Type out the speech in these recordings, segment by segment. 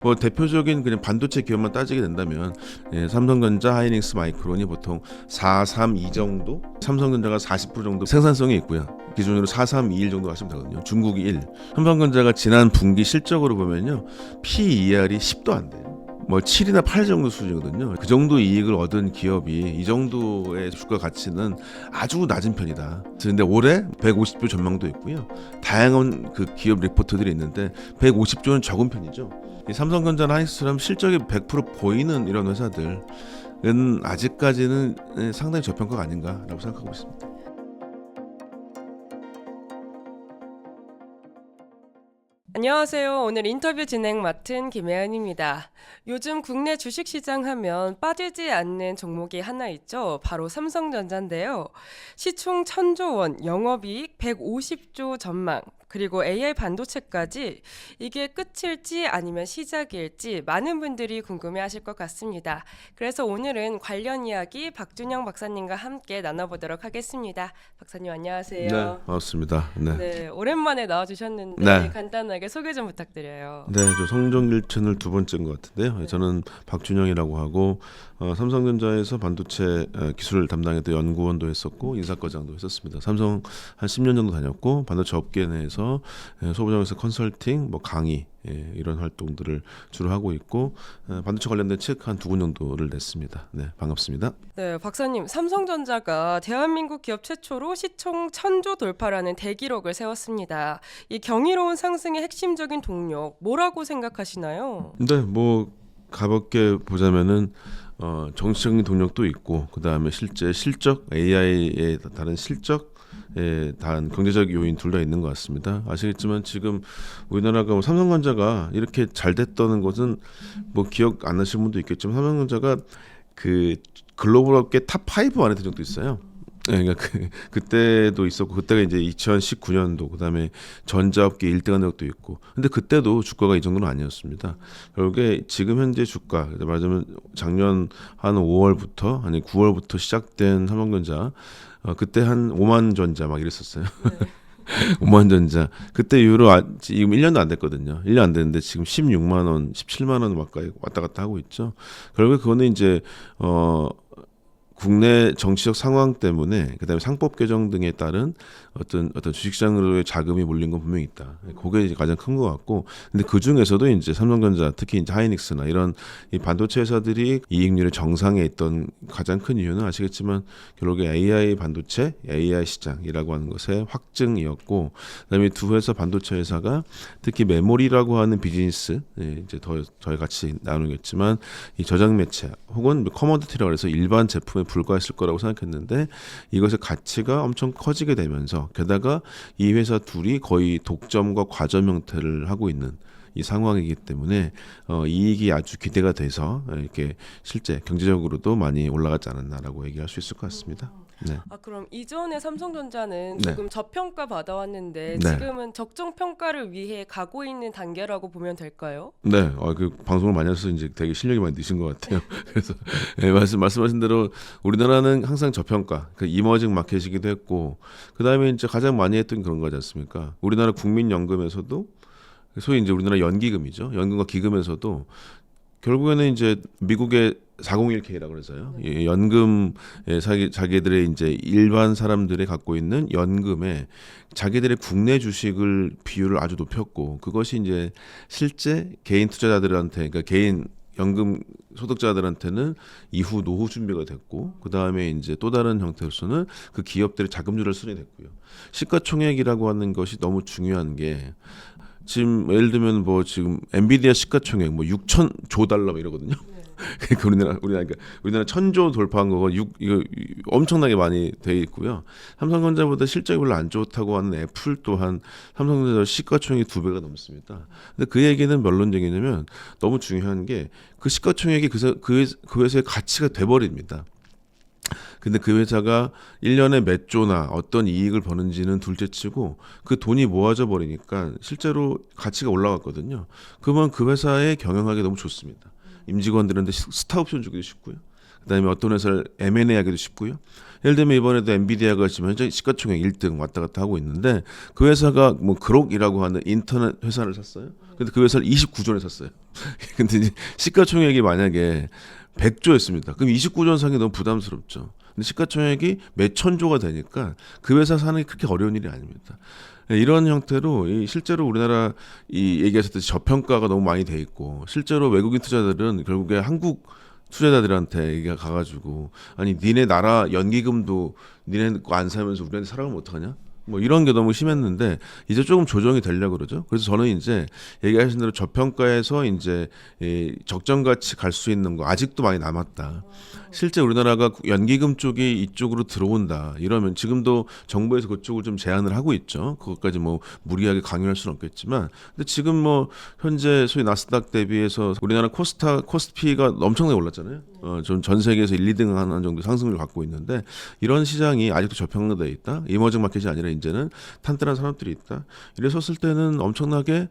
뭐 대표적인 그냥 반도체 기업만 따지게 된다면 삼성전자, 하이닉스, 마이크론이 보통 432 정도, 삼성전자가 40% 정도 생산성이 있고요. 기준으로 4321 정도 하시면 되거든요. 중국이 1. 삼성전자가 지난 분기 실적으로 보면요, PER이 10도 안 돼요. 뭐 7이나 8 정도 수준이거든요. 그 정도 이익을 얻은 기업이 이 정도의 주가 가치는 아주 낮은 편이다. 그런데 올해 150조 전망도 있고요. 다양한 그 기업 리포트들이 있는데 150조는 적은 편이죠. 이 삼성전자나 하이닉스처럼 실적이 100% 보이는 이런 회사들은 아직까지는 상당히 저평가가 아닌가라고 생각하고 있습니다. 안녕하세요. 오늘 인터뷰 진행 맡은 김혜연입니다. 요즘 국내 주식시장 하면 빠지지 않는 종목이 하나 있죠. 바로 삼성전자인데요. 시총 1000조 원, 영업이익 150조 전망, 그리고 AI 반도체까지 이게 끝일지 아니면 시작일지 많은 분들이 궁금해하실 것 같습니다. 그래서 오늘은 관련 이야기 박준영 박사님과 함께 나눠보도록 하겠습니다. 박사님 네, 안녕하세요. 반갑습니다. 네. 네, 오랜만에 나와주셨는데 네. 간단하게 소개 좀 부탁드려요. 네, 저 성종일 채널 두 번째인 것 같은데요. 저는 박준영이라고 하고 삼성전자에서 반도체 기술 담당했던 연구원도 했었고 인사과장도 했었습니다. 삼성 한 10년 정도 다녔고 반도체 업계 내에서 소부장에서 컨설팅, 뭐 강의 이런 활동들을 주로 하고 있고 반도체 관련된 책 한 2권 정도를 냈습니다. 네, 반갑습니다. 네, 박사님, 삼성전자가 대한민국 기업 최초로 시총 1000조 돌파라는 대기록을 세웠습니다. 이 경이로운 상승의 핵심적인 동력, 뭐라고 생각하시나요? 근데 뭐 가볍게 보자면은 정치적인 동력도 있고 그 다음에 실제 실적 AI의 다른 실적에 다른 경제적 요인 둘 다 있는 것 같습니다. 아시겠지만 지금 우리나라가 뭐 삼성전자가 이렇게 잘 됐다는 것은 뭐 기억 안 나시는 분도 있겠지만 삼성전자가 그 글로벌 업계 탑5 안에 든 적도 있어요. 네, 그러니까 그때도 있었고 그때가 이제 2019년도 그다음에 전자업계 1등한 적도 있고 근데 그때도 주가가 이 정도는 아니었습니다. 결국에 지금 현재 주가 말하자면 작년 한 5월부터 아니 9월부터 시작된 삼성전자 그때 한 5만 전자 막 이랬었어요. 네. 5만 전자 그때 이후로 지금 1년도 안 됐거든요. 1년 안 됐는데 지금 16만 원, 17만 원 가까이 왔다 갔다 하고 있죠. 결국에 그거는 이제 국내 정치적 상황 때문에 그다음에 상법 개정 등에 따른 어떤 주식시장으로의 자금이 몰린 건 분명히 있다. 그게 이제 가장 큰 것 같고, 근데 그 중에서도 이제 삼성전자 특히 이제 하이닉스나 이런 이 반도체 회사들이 이익률의 정상에 있던 가장 큰 이유는 아시겠지만 결국에 AI 반도체, AI 시장이라고 하는 것의 확증이었고, 그다음에 두 회사 반도체 회사가 특히 메모리라고 하는 비즈니스 이제 더 저희 같이 나누겠지만 이 저장 매체 혹은 커머디티라고 해서 일반 제품에 불과했을 거라고 생각했는데 이것의 가치가 엄청 커지게 되면서 게다가 이 회사 둘이 거의 독점과 과점 형태를 하고 있는 이 상황이기 때문에 이익이 아주 기대가 돼서 이렇게 실제 경제적으로도 많이 올라가지 않았나라고 얘기할 수 있을 것 같습니다. 네. 그럼 이전에 삼성전자는 네. 조금 저평가 받아왔는데 네. 지금은 적정 평가를 위해 가고 있는 단계라고 보면 될까요? 네, 그 방송을 많이 하셔서 이제 되게 실력이 많이 느신 것 같아요. 그래서 말씀하신 대로 우리나라는 항상 저평가, 그 이머징 마켓이기도 했고, 그 다음에 이제 가장 많이 했던 그런 거지 않습니까? 우리나라 국민연금에서도 소위 이제 우리나라 연기금이죠. 연금과 기금에서도 결국에는 이제 미국의 401k라고 그래서요. 이 연금 자기들의 이제 일반 사람들이 갖고 있는 연금에 자기들의 국내 주식을 비율을 아주 높였고 그것이 이제 실제 개인 투자자들한테 그러니까 개인 연금 소득자들한테는 이후 노후 준비가 됐고 그 다음에 이제 또 다른 형태로서는 그 기업들의 자금 조달 수준이 됐고요. 시가총액이라고 하는 것이 너무 중요한 게 지금 예를 들면 뭐 지금 엔비디아 시가총액 뭐 6천 조 달러 이러거든요. 그러니까 우리나라 1000조 돌파한 거가 이거 엄청나게 많이 돼 있고요. 삼성전자보다 실적이 별로 안 좋다고 하는 애플 또한 삼성전자 시가총액이 2배가 넘습니다. 근데 그 얘기는 뭘론 얘기냐면 너무 중요한 게 그 시가총액이 그 회사의 가치가 돼버립니다. 근데 그 회사가 1년에 몇 조나 어떤 이익을 버는지는 둘째치고 그 돈이 모아져 버리니까 실제로 가치가 올라갔거든요. 그러면 그 회사에 경영하기 너무 좋습니다. 임직원들한테 스타옵션 주기도 쉽고요. 그다음에 어떤 회사를 M&A 하기도 쉽고요. 예를 들면 이번에도 엔비디아가 지금 현재 시가총액 1등 왔다 갔다 하고 있는데 그 회사가 뭐 그록이라고 하는 인터넷 회사를 샀어요. 근데 그 회사를 29조 원에 샀어요. 근데 이제 시가총액이 만약에 100조였습니다. 그럼 29조 원 사기 너무 부담스럽죠. 근데 시가총액이 몇 천조가 되니까 그 회사 사는 게 그렇게 어려운 일이 아닙니다. 이런 형태로 실제로 우리나라 이 얘기하셨듯이 저평가가 너무 많이 돼 있고 실제로 외국인 투자들은 결국에 한국 투자자들한테 얘기가 가가지고 아니 니네 나라 연기금도 니네 거 안 사면서 우리한테 살아가면 어떡하냐? 뭐 이런 게 너무 심했는데 이제 조금 조정이 되려고 그러죠. 그래서 저는 이제 얘기하신 대로 저평가에서 이제 이 적정가치 갈 수 있는 거 아직도 많이 남았다. 실제 우리나라가 연기금 쪽이 이쪽으로 들어온다. 이러면 지금도 정부에서 그쪽을 좀 제한을 하고 있죠. 그것까지 뭐 무리하게 강요할 수는 없겠지만, 근데 지금 뭐 현재 소위 나스닥 대비해서 우리나라 코스피가 엄청나게 올랐잖아요. 전 세계에서 1, 2등 하는 정도 상승률을 갖고 있는데 이런 시장이 아직도 저평가되어 있다. 이머징 마켓이 아니라 이제는 탄탄한 산업들이 있다. 이랬었을 때는 엄청나게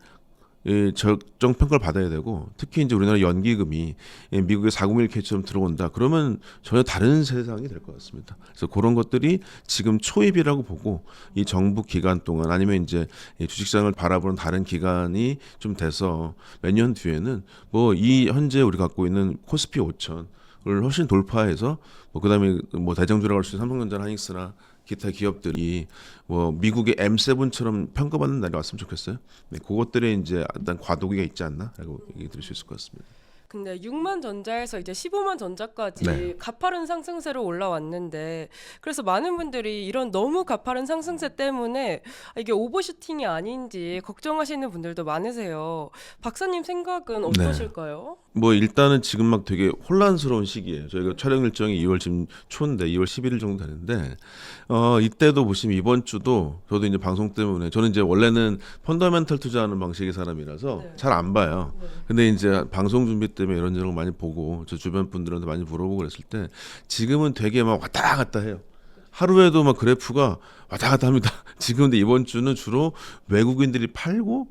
적정 평가를 받아야 되고 특히 이제 우리나라 연기금이 미국의 401 K처럼 들어온다. 그러면 전혀 다른 세상이 될 것 같습니다. 그래서 그런 것들이 지금 초입이라고 보고 이 정부 기간 동안 아니면 이제 주식시장을 바라보는 다른 기간이 좀 돼서 몇 년 뒤에는 뭐 이 현재 우리 갖고 있는 코스피 5천을 훨씬 돌파해서 뭐 그다음에 뭐 대장주라고 할 수 있는 삼성전자, 하이닉스나 기타 기업들이 뭐 미국의 M7처럼 평가받는 날이 왔으면 좋겠어요. 네, 그것들에 이제 일단 과도기가 있지 않나라고 얘기 드릴 수 있을 것 같습니다. 근데 6만 전자에서 이제 15만 전자까지 네. 가파른 상승세로 올라왔는데 그래서 많은 분들이 이런 너무 가파른 상승세 때문에 이게 오버슈팅이 아닌지 걱정하시는 분들도 많으세요. 박사님 생각은 어떠실까요? 뭐 일단은 지금 막 되게 혼란스러운 시기예요. 저희가 촬영 일정이 2월 지금 초인데 2월 11일 정도 되는데 이때도 보시면 이번 주도 저도 이제 방송 때문에 저는 이제 원래는 펀더멘털 투자하는 방식의 사람이라서 네. 잘 안 봐요. 네. 근데 이제 방송 준비 때문에 이런저런 거 많이 보고 저 주변 분들한테 많이 물어보고 그랬을 때 지금은 되게 막 왔다 갔다 해요. 하루에도 막 그래프가 왔다 갔다 합니다. 지금 근데 이번 주는 주로 외국인들이 팔고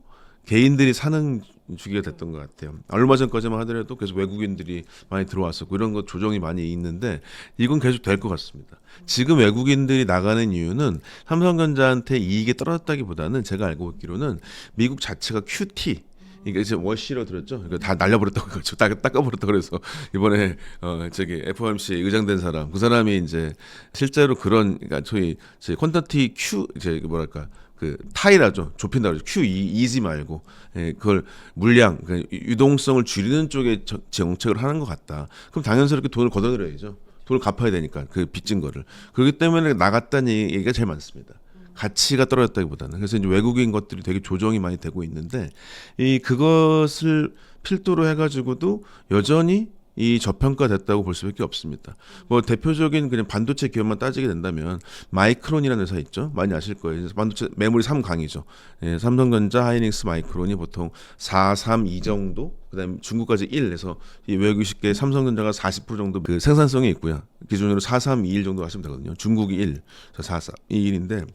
개인들이 사는 주기가 됐던 것 같아요. 얼마 전까지만 하더라도 계속 외국인들이 많이 들어왔었고 이런 거 조정이 많이 있는데 이건 계속 될 것 같습니다. 지금 외국인들이 나가는 이유는 삼성전자한테 이익이 떨어졌다기보다는 제가 알고 있기로는 미국 자체가 QT 이게 이제 워시로 들었죠. 그러니까 다 날려버렸다고 닦아버렸다 그래서 이번에 저기 FOMC 의장된 사람 그 사람이 이제 실제로 그런 그러니까 저희 퀀터티 Q 이제 뭐랄까 그 타이라죠. 좁힌다 그러죠. Q 이지 말고 그걸 물량 유동성을 줄이는 쪽에 정책을 하는 것 같다. 그럼 당연스럽게 돈을 걷어들여야죠. 돈을 갚아야 되니까 그 빚진 거를. 그렇기 때문에 나갔다는 얘기가 제일 많습니다. 가치가 떨어졌다기보다는. 그래서 이제 외국인 것들이 되게 조정이 많이 되고 있는데 그것을 필두로 해가지고도 여전히 이 저평가됐다고 볼 수밖에 없습니다. 뭐 대표적인 그냥 반도체 기업만 따지게 된다면 마이크론이라는 회사 있죠. 많이 아실 거예요. 반도체 메모리 3강이죠. 삼성전자, 하이닉스, 마이크론이 보통 4, 3, 2 정도. 그다음에 중국까지 1에서 이 외국 쉽게 삼성전자가 40% 정도 그 생산성이 있고요. 기준으로 4, 3, 2, 1 정도 하시면 되거든요. 중국이 1, 4, 4, 2, 1인데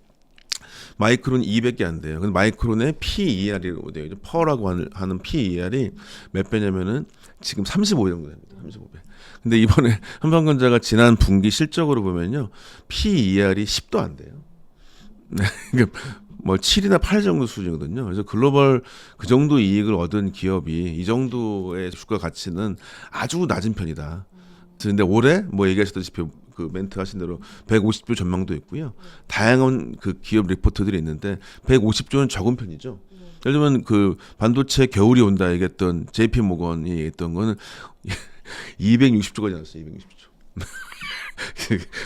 마이크론 200개 안 돼요. 근데 마이크론의 PER이라고 돼요. 퍼라고 하는 PER이 몇 배냐면은 지금 35배 정도 됩니다. 35배. 근데 이번에 삼성전자가 지난 분기 실적으로 보면요. PER이 10도 안 돼요. 네. 그러니까 뭐 7이나 8 정도 수준이거든요. 그래서 글로벌 그 정도 이익을 얻은 기업이 이 정도의 주가 가치는 아주 낮은 편이다. 근데 올해 뭐 얘기하셨다시피 그 멘트 하신 대로 150조 전망도 있고요. 다양한 그 기업 리포트들이 있는데 150조는 적은 편이죠. 예를 들면 그 반도체 겨울이 온다 얘기했던 JP 모건이 얘기했던 거는 260조까지 나왔어요. 260조.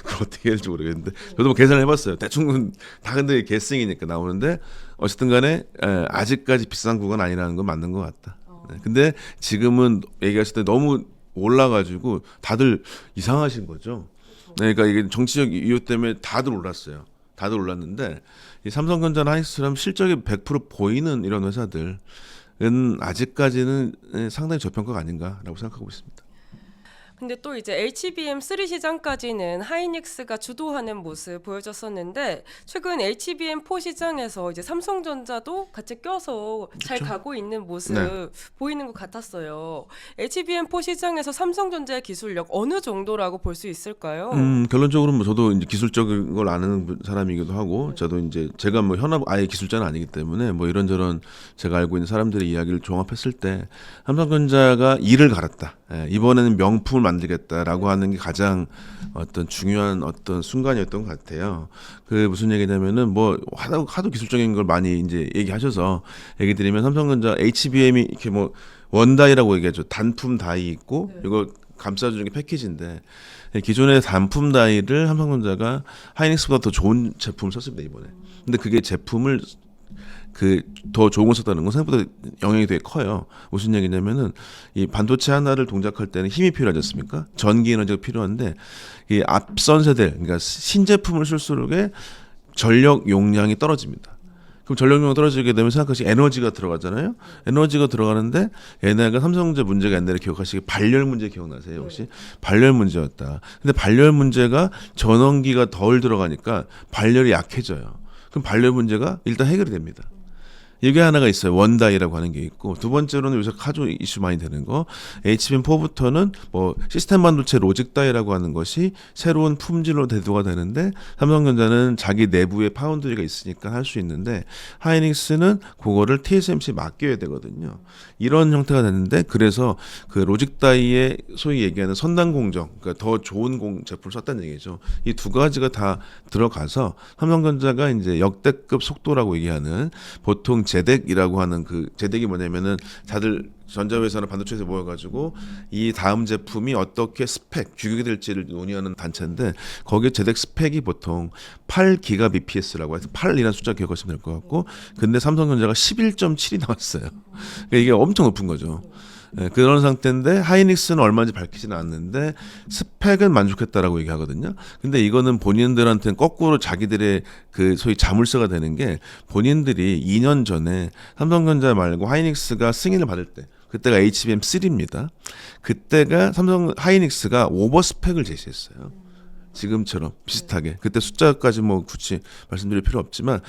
그걸 어떻게 해야 될지 모르겠는데 저도 뭐 계산을 해봤어요. 대충은 다 근데 개승이니까 나오는데 어쨌든 간에 아직까지 비싼 구간 아니라는 건 맞는 것 같다. 근데 지금은 얘기하실 때 너무 올라가지고 다들 이상하신 거죠. 그러니까 이게 정치적 이유 때문에 다들 올랐어요. 다들 올랐는데 이 삼성전자나 하이닉스처럼 실적이 100% 보이는 이런 회사들은 아직까지는 상당히 저평가가 아닌가라고 생각하고 있습니다. 근데 또 이제 HBM3 시장까지는 하이닉스가 주도하는 모습 보여줬었는데 최근 HBM4 시장에서 이제 삼성전자도 같이 껴서 잘 그쵸? 가고 있는 모습 네. 보이는 것 같았어요. HBM4 시장에서 삼성전자의 기술력 어느 정도라고 볼 수 있을까요? 결론적으로 뭐 저도 이제 기술적인 걸 아는 사람이기도 하고, 저도 이제 제가 뭐 현업 아예 기술자는 아니기 때문에 뭐 이런저런 제가 알고 있는 사람들의 이야기를 종합했을 때 삼성전자가 이를 갈았다. 예, 이번에는 명품을 만들겠다라고 하는 게 가장 어떤 중요한 어떤 순간이었던 것 같아요. 그 무슨 얘기냐면은 뭐 하도 기술적인 걸 많이 이제 얘기하셔서 얘기 드리면, 삼성전자 HBM이 이렇게 뭐 원다이라고 얘기하죠. 단품 다이 있고 이거 감싸주는 게 패키지인데, 기존의 단품 다이를 삼성전자가 하이닉스보다 더 좋은 제품을 썼습니다 이번에. 근데 그게 제품을 그 더 좋은 걸 썼다는 건 생각보다 영향이 되게 커요. 무슨 얘기냐면은 이 반도체 하나를 동작할 때는 힘이 필요하지 않습니까? 전기 에너지가 필요한데, 이 앞선 세대, 그러니까 신제품을 쓸수록 전력 용량이 떨어집니다. 그럼 전력용이 떨어지게 되면 생각하시 에너지가 들어가잖아요. 에너지가 들어가는데 얘네가 삼성전자 문제가 옛날에 기억하시기 발열 문제 기억나세요 혹시? 발열 문제였다. 근데 발열 문제가 전원기가 덜 들어가니까 발열이 약해져요. 그럼 발열 문제가 일단 해결이 됩니다. 이게 하나가 있어요. 원다이라고 하는 게 있고, 두 번째로는 요새 카조 이슈 많이 되는 거, HBM4부터는 뭐 시스템 반도체 로직 다이라고 하는 것이 새로운 품질로 대두가 되는데, 삼성전자는 자기 내부에 파운드리가 있으니까 할 수 있는데 하이닉스는 그거를 TSMC 맡겨야 되거든요. 이런 형태가 됐는데, 그래서 그 로직 다이의 소위 얘기하는 선단 공정, 그러니까 더 좋은 제품을 썼다는 얘기죠. 이 두 가지가 다 들어가서 삼성전자가 이제 역대급 속도라고 얘기하는, 보통 제덱이라고 하는, 그 제덱이 뭐냐면은 다들 전자회사나 반도체에서 모여가지고 이 다음 제품이 어떻게 스펙 규격이 될지를 논의하는 단체인데, 거기에 제덱 스펙이 보통 8기가 bps라고 해서 8이라는 숫자 기억하시면 될 것 같고, 근데 삼성전자가 11.7이 나왔어요. 그러니까 이게 엄청 높은 거죠. 예, 그런 상태인데 하이닉스는 얼마인지 밝히지는 않는데 스펙은 만족했다라고 얘기하거든요. 근데 이거는 본인들한테는 거꾸로 자기들의 그 소위 자물쇠가 되는 게, 본인들이 2년 전에 삼성전자 말고 하이닉스가 승인을 받을 때, 그때가 HBM3입니다. 그때가 삼성 하이닉스가 오버 스펙을 제시했어요. 지금처럼 비슷하게. 그때 숫자까지 뭐 굳이 말씀드릴 필요 없지만,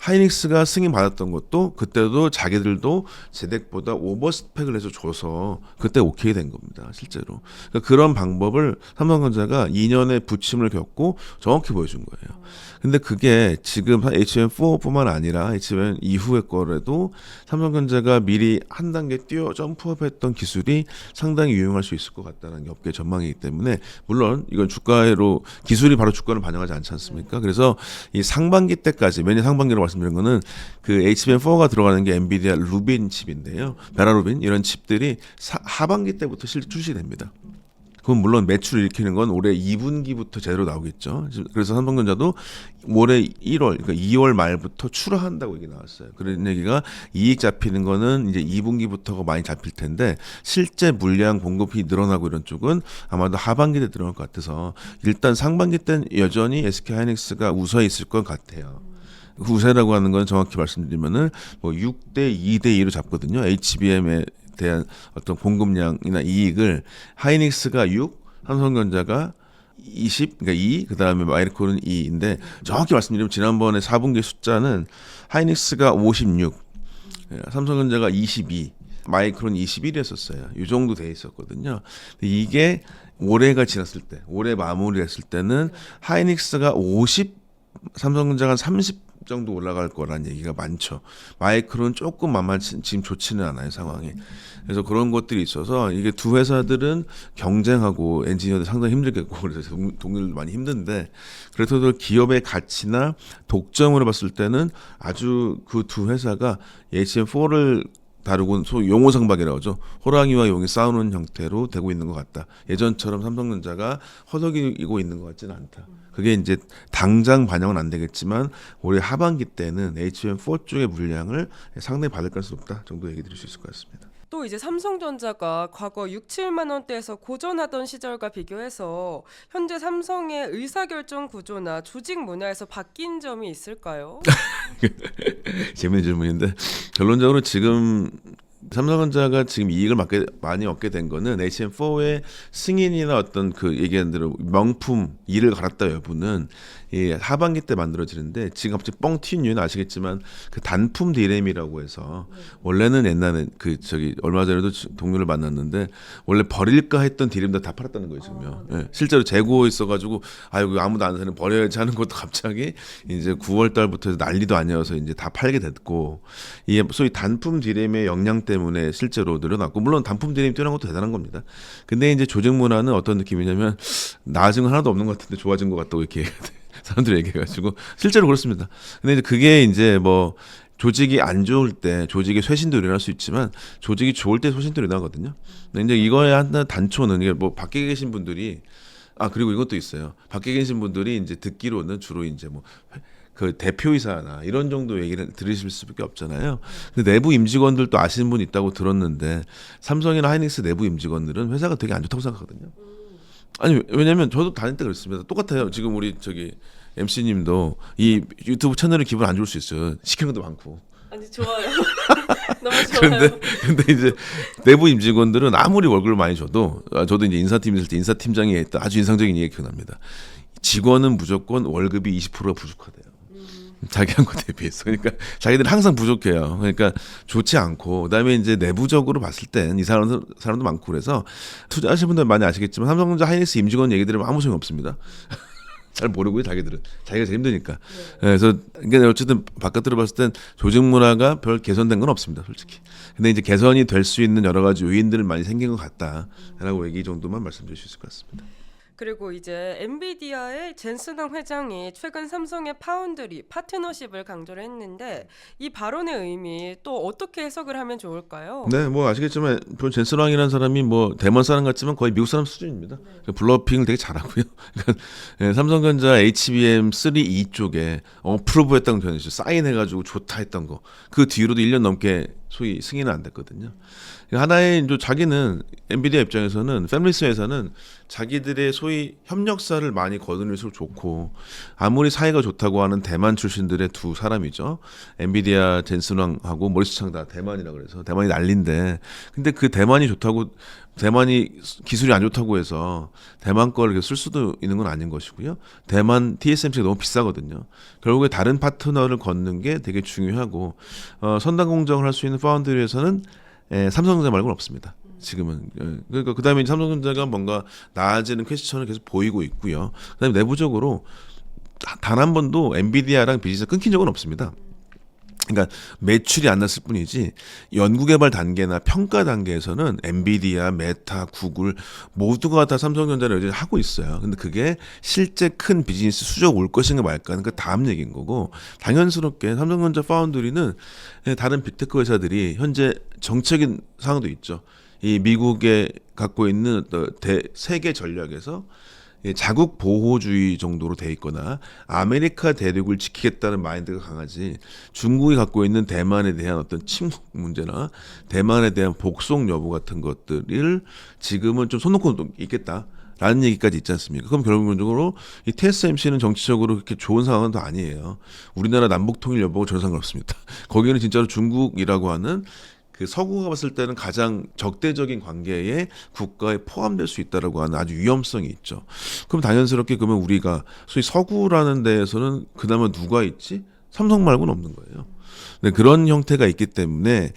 하이닉스가 승인 받았던 것도 그때도 자기들도 제덱보다 오버 스펙을 해서 줘서 그때 오케이 된 겁니다. 실제로. 그러니까 그런 방법을 삼성전자가 2년의 부침을 겪고 정확히 보여준 거예요. 근데 그게 지금 HBM4뿐만 아니라 HBM 이후의 거라도 삼성전자가 미리 한 단계 점프업했던 기술이 상당히 유용할 수 있을 것 같다는 게 업계 전망이기 때문에, 물론 이건 주가로 기술이 바로 주가를 반영하지 않지 않습니까? 그래서 이 상반기 때까지, 매년 상반기로 말씀드린 거는 그 HBM4가 들어가는 게 엔비디아 루빈 칩인데요. 베라루빈 이런 칩들이 하반기 때부터 실제 출시됩니다. 그건 물론 매출을 일으키는 건 올해 2분기부터 제대로 나오겠죠. 그래서 삼성전자도 올해 1월, 그러니까 2월 말부터 출하한다고 얘기 나왔어요. 그런 얘기가 이익 잡히는 거는 이제 2분기부터가 많이 잡힐 텐데, 실제 물량 공급이 늘어나고 이런 쪽은 아마도 하반기 때 들어갈 것 같아서, 일단 상반기 때는 여전히 SK 하이닉스가 우세해 있을 것 같아요. 우세라고 하는 건 정확히 말씀드리면은 뭐 6대 2대 2로 잡거든요. HBM에 대한 어떤 공급량이나 이익을 하이닉스가 6, 삼성전자가 20, 그러니까 2, 그 다음에 마이크론은 2인데, 정확히 말씀드리면 지난번에 4분기 숫자는 하이닉스가 56, 삼성전자가 22, 마이크론 21이었어요. 이 정도 돼 있었거든요. 이게 올해가 지났을 때, 올해 마무리했을 때는 하이닉스가 50, 삼성전자가 30 정도 올라갈 거라는 얘기가 많죠. 마이크론 조금 만만치 지금 좋지는 않아요 상황이. 그래서 그런 것들이 있어서 이게 두 회사들은 경쟁하고 엔지니어들 상당히 힘들겠고, 그래서 동료들 많이 힘든데, 그래도 기업의 가치나 독점으로 봤을 때는 아주 그 두 회사가 HBM4를 다루고 소위 용호상박이라고 하죠. 호랑이와 용이 싸우는 형태로 되고 있는 것 같다. 예전처럼 삼성전자가 허덕이고 있는 것 같지는 않다. 그게 이제 당장 반영은 안 되겠지만 올해 하반기 때는 HBM4 쪽의 물량을 상당히 받을 가능성이 높다 정도 얘기 드릴 수 있을 것 같습니다. 또 이제 삼성전자가 과거 6, 7만 원대에서 고전하던 시절과 비교해서 현재 삼성의 의사결정 구조나 조직 문화에서 바뀐 점이 있을까요? 재밌는 질문인데, 결론적으로 지금 삼성전자가 지금 이익을 많이 얻게 된 거는 HM4의 승인이나 어떤 그 얘기한 대로 명품 이를 갈았다 여부는 이 하반기 때 만들어지는데 지금 갑자기 뻥 튀는 이유는 아시겠지만 그 단품 디램이라고 해서 원래는 옛날에 그 저기 얼마 전에도 동료를 만났는데 원래 버릴까 했던 디램들 다 팔았다는 거예요 지금요. 예, 실제로 재고 있어가지고 이거 아무도 안 사는 버려야지 하는 것도 갑자기 이제 9월 달부터 해서 난리도 아니어서 이제 다 팔게 됐고 이게 소위 단품 디램의 역량 때문에 실제로 늘어났고 물론 단품 디램이 뛰어난 것도 대단한 겁니다. 근데 이제 조직 문화는 어떤 느낌이냐면 나아진 건 하나도 없는 것 같은데 좋아진 것 같다고 이렇게 사람들이 얘기해가지고 실제로 그렇습니다. 근데 이제 그게 이제 뭐 조직이 안 좋을 때 조직의 쇄신도 일어날 수 있지만 조직이 좋을 때 쇄신도 일어나거든요. 근데 이제 이거의 하나 단초는 이게 뭐 밖에 계신 분들이 그리고 이것도 있어요. 밖에 계신 분들이 이제 듣기로는 주로 이제 뭐 그 대표이사나 이런 정도 얘기를 들으실 수밖에 없잖아요. 근데 내부 임직원들도 아시는 분이 있다고 들었는데 삼성이나 하이닉스 내부 임직원들은 회사가 되게 안 좋다고 생각하거든요. 아니 왜냐면 저도 다닐 때 그랬습니다. 똑같아요. 지금 우리 저기 MC님도 이 유튜브 채널에 기분 안 좋을 수 있어요. 시키는 것도 많고. 아니 좋아요. 너무 좋아요. 근데 이제 내부 임직원들은 아무리 월급을 많이 줘도 저도 이제 인사팀 있을 때 인사팀장이 했던 아주 인상적인 얘기 기억납니다. 직원은 무조건 월급이 20%가 부족하대요. 자기한 거 대비해서. 그러니까 자기들은 항상 부족해요. 그러니까 좋지 않고 그다음에 이제 내부적으로 봤을 땐 이 사람도 많고 그래서 투자하시는 분들 많이 아시겠지만 삼성전자 하이닉스 임직원 얘기 들으면 아무 소용 없습니다. 잘 모르고요, 자기들은. 자기가 제일 힘드니까. 그래서 그러니까 어쨌든 바깥으로 봤을 땐 조직 문화가 별 개선된 건 없습니다, 솔직히. 근데 이제 개선이 될 수 있는 여러 가지 요인들은 많이 생긴 것 같다라고 얘기 정도만 말씀드릴 수 있을 것 같습니다. 그리고 이제 엔비디아의 젠슨왕 회장이 최근 삼성의 파운드리 파트너십을 강조를 했는데 이 발언의 의미 또 어떻게 해석을 하면 좋을까요? 네, 뭐 아시겠지만 젠슨왕이라는 사람이 뭐 대만 사람 같지만 거의 미국 사람 수준입니다. 블러핑을 되게 잘하고요. 그러니까 삼성전자 HBM3E 쪽에 어프로브했다는 표현이죠. 사인해가지고 좋다 했던 거. 그 뒤로도 1년 넘게 소위 승인은 안 됐거든요. 하나의 이제 자기는 엔비디아 입장에서는 패밀리스 회사는 자기들의 소위 협력사를 많이 거둘수록 좋고 아무리 사이가 좋다고 하는 대만 출신들의 두 사람이죠. 엔비디아 젠슨왕하고 모리스 창 다 대만이라 그래서 대만이 난린데 근데 그 대만이 좋다고 대만이 기술이 안 좋다고 해서 대만 거를 쓸 수도 있는 건 아닌 것이고요. 대만 TSMC가 너무 비싸거든요. 결국에 다른 파트너를 걷는 게 되게 중요하고 선단 공정을 할 수 있는 파운드리에서는 삼성전자 말고는 없습니다. 지금은. 그러니까 그다음에 삼성전자가 뭔가 나아지는 퀘스천을 계속 보이고 있고요. 그다음에 내부적으로 단 한 번도 엔비디아랑 비즈니스가 끊긴 적은 없습니다. 그러니까 매출이 안 났을 뿐이지 연구개발 단계나 평가 단계에서는 엔비디아, 메타, 구글 모두가 다 삼성전자를 여전히 하고 있어요. 근데 그게 실제 큰 비즈니스 수주가 올 것인가 말까는 그 다음 얘기인 거고 당연스럽게 삼성전자 파운드리는 다른 빅테크 회사들이 현재 정책인 상황도 있죠. 이 미국에 갖고 있는 세계 전략에서 자국 보호주의 정도로 돼 있거나 아메리카 대륙을 지키겠다는 마인드가 강하지 중국이 갖고 있는 대만에 대한 어떤 침묵 문제나 대만에 대한 복속 여부 같은 것들을 지금은 좀 손 놓고 있겠다라는 얘기까지 있지 않습니까? 그럼 결론적으로 이 TSMC는 정치적으로 그렇게 좋은 상황은 또 아니에요. 우리나라 남북 통일 여부하고 전혀 상관없습니다. 거기는 진짜로 중국이라고 하는 그 서구가 봤을 때는 가장 적대적인 관계에 국가에 포함될 수 있다라고 하는 아주 위험성이 있죠. 그럼 당연스럽게 그러면 우리가 소위 서구라는 데에서는 그나마 누가 있지? 삼성 말고는 없는 거예요. 네, 그런 형태가 있기 때문에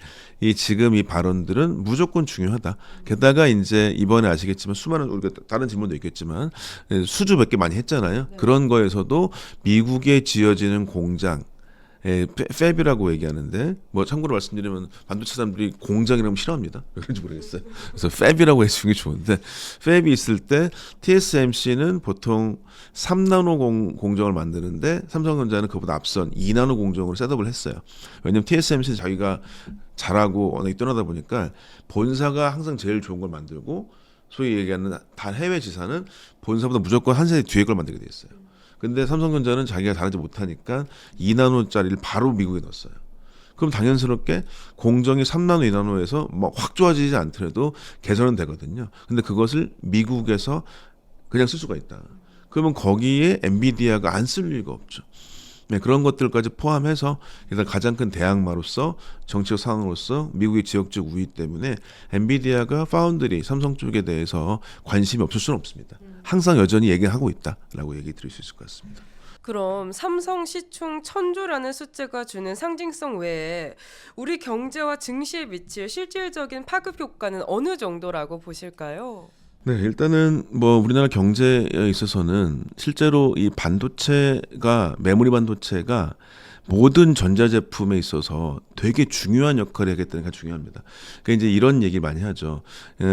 지금 이 발언들은 무조건 중요하다. 게다가 이제 이번에 아시겠지만 수많은 우리가 다른 질문도 있겠지만 수주 몇 개 많이 했잖아요. 그런 거에서도 미국에 지어지는 공장 팹이라고 얘기하는데 뭐 참고로 말씀드리면 반도체 사람들이 공장이라면 싫어합니다. 왜 그런지 모르겠어요. 그래서 팹이라고 해주는 게 좋은데 팹이 있을 때 TSMC는 보통 3나노 공정을 만드는데 삼성전자는 그보다 앞선 2나노 공정으로 셋업을 했어요. 왜냐하면 TSMC는 자기가 잘하고 워낙 뛰어나다 보니까 본사가 항상 제일 좋은 걸 만들고 소위 얘기하는 다 해외 지사는 본사보다 무조건 한 세대 뒤에 걸 만들게 돼 있어요. 근데 삼성전자는 자기가 잘하지 못하니까 2나노짜리를 바로 미국에 넣었어요. 그럼 당연스럽게 공정이 3나노, 2나노에서 막 확 좋아지지 않더라도 개선은 되거든요. 근데 그것을 미국에서 그냥 쓸 수가 있다. 그러면 거기에 엔비디아가 안 쓸 리가 없죠. 네, 그런 것들까지 포함해서 일단 가장 큰 대항마로서 정치적 상황으로서 미국의 지역적 우위 때문에 엔비디아가 파운드리 삼성 쪽에 대해서 관심이 없을 수는 없습니다. 항상 여전히 얘기하고 있다라고 얘기 드릴 수 있을 것 같습니다. 그럼 삼성 시총 1000조라는 숫자가 주는 상징성 외에 우리 경제와 증시에 미칠 실질적인 파급 효과는 어느 정도라고 보실까요? 네, 일단은 뭐 우리나라 경제에 있어서는 실제로 이 반도체가 메모리 반도체가 모든 전자제품에 있어서 되게 중요한 역할을 하겠다는 게 중요합니다. 그러니까 이제 이런 얘기 많이 하죠.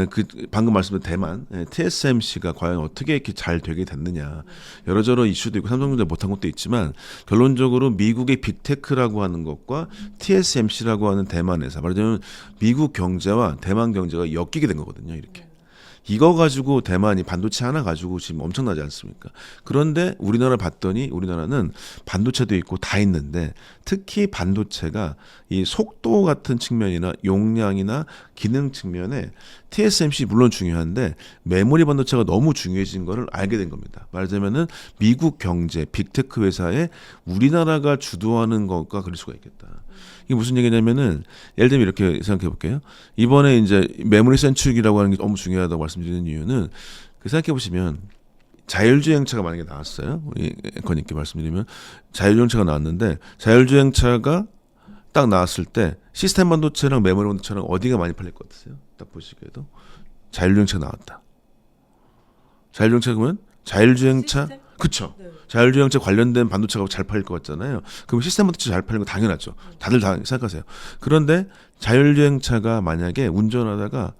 그 방금 말씀드린 대만 TSMC가 과연 어떻게 이렇게 잘 되게 됐느냐. 여러저러 이슈도 있고 삼성전자 못한 것도 있지만 결론적으로 미국의 빅테크라고 하는 것과 TSMC라고 하는 대만 회사, 말하자면 미국 경제와 대만 경제가 엮이게 된 거거든요. 이렇게. 이거 가지고 대만이 반도체 하나 가지고 지금 엄청나지 않습니까? 그런데 우리나라 봤더니 우리나라는 반도체도 있고 다 있는데 특히 반도체가 이 속도 같은 측면이나 용량이나 기능 측면에 TSMC 물론 중요한데 메모리 반도체가 너무 중요해진 거를 알게 된 겁니다. 말하자면은 미국 경제 빅테크 회사에 우리나라가 주도하는 것과 그럴 수가 있겠다. 이게 무슨 얘기냐면은 예를 들면 이렇게 생각해 볼게요. 이번에 이제 메모리 센츄리라고 하는 게 너무 중요하다고 말씀드리는 이유는 그 생각해 보시면 자율주행차가 만약에 나왔어요. 우리 앵커님께 말씀드리면 자율주행차가 나왔는데 자율주행차가 딱 나왔을 때 시스템 반도체랑 메모리 반도체랑 어디가 많이 팔릴 것 같으세요? 딱 보시기에도 자율주행차 나왔다. 자율주행차 그러면 자율주행차 시스템? 그쵸? 네. 자율주행차 관련된 반도체가 잘 팔릴 것 같잖아요. 그럼 시스템 반도체 잘 팔리는 거 당연하죠. 다들 다 생각하세요. 그런데 자율주행차가 만약에 운전하다가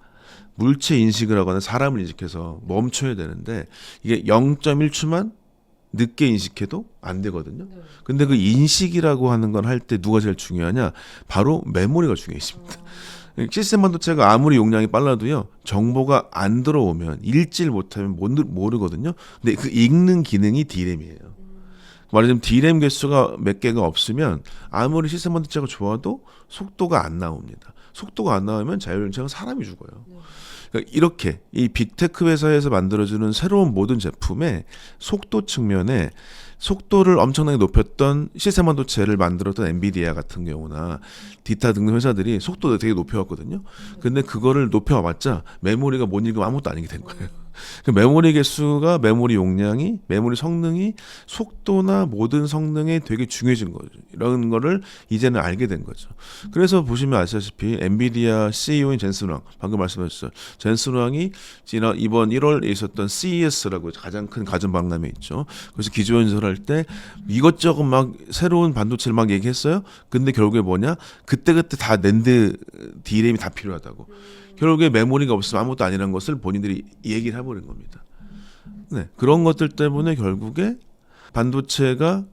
물체 인식을 하거나 사람을 인식해서 멈춰야 되는데 이게 0.1초만 늦게 인식해도 안 되거든요. 근데 그 인식이라고 하는 건 할 때 누가 제일 중요하냐? 바로 메모리가 중요해집니다. 시스템 반도체가 아무리 용량이 빨라도요 정보가 안 들어오면 읽질 못하면 모르거든요. 근데 그 읽는 기능이 D램이에요. 말하자면 D램 개수가 몇 개가 없으면 아무리 시스템 반도체가 좋아도 속도가 안 나옵니다. 속도가 안 나오면 자율주행차가 사람이 죽어요. 그러니까 이렇게 이 빅테크 회사에서 만들어주는 새로운 모든 제품의 속도 측면에 속도를 엄청나게 높였던 시스템 반도체를 만들었던 엔비디아 같은 경우나 디타 등등 회사들이 속도를 되게 높여왔거든요. 근데 그거를 높여왔자 메모리가 못 읽으면 아무것도 아니게 된 거예요. 그 메모리 개수가 메모리 용량이 메모리 성능이 속도나 모든 성능에 되게 중요해진 거죠. 이런 거를 이제는 알게 된 거죠. 그래서 보시면 아시다시피 엔비디아 CEO인 젠슨 왕 방금 말씀하셨죠. 젠슨 왕이 이번 1월에 있었던 CES라고 가장 큰 가전 박람회 있죠. 그래서 기조연설할 때 이것저것 막 새로운 반도체를 막 얘기했어요. 근데 결국에 뭐냐? 그때그때 다 낸드 D램이 다 필요하다고. 결국에 메모리가 없으면 아무것도 아니라는 것을 본인들이 얘기를 해버린 겁니다. 네, 그런 것들 때문에 결국에 반도체가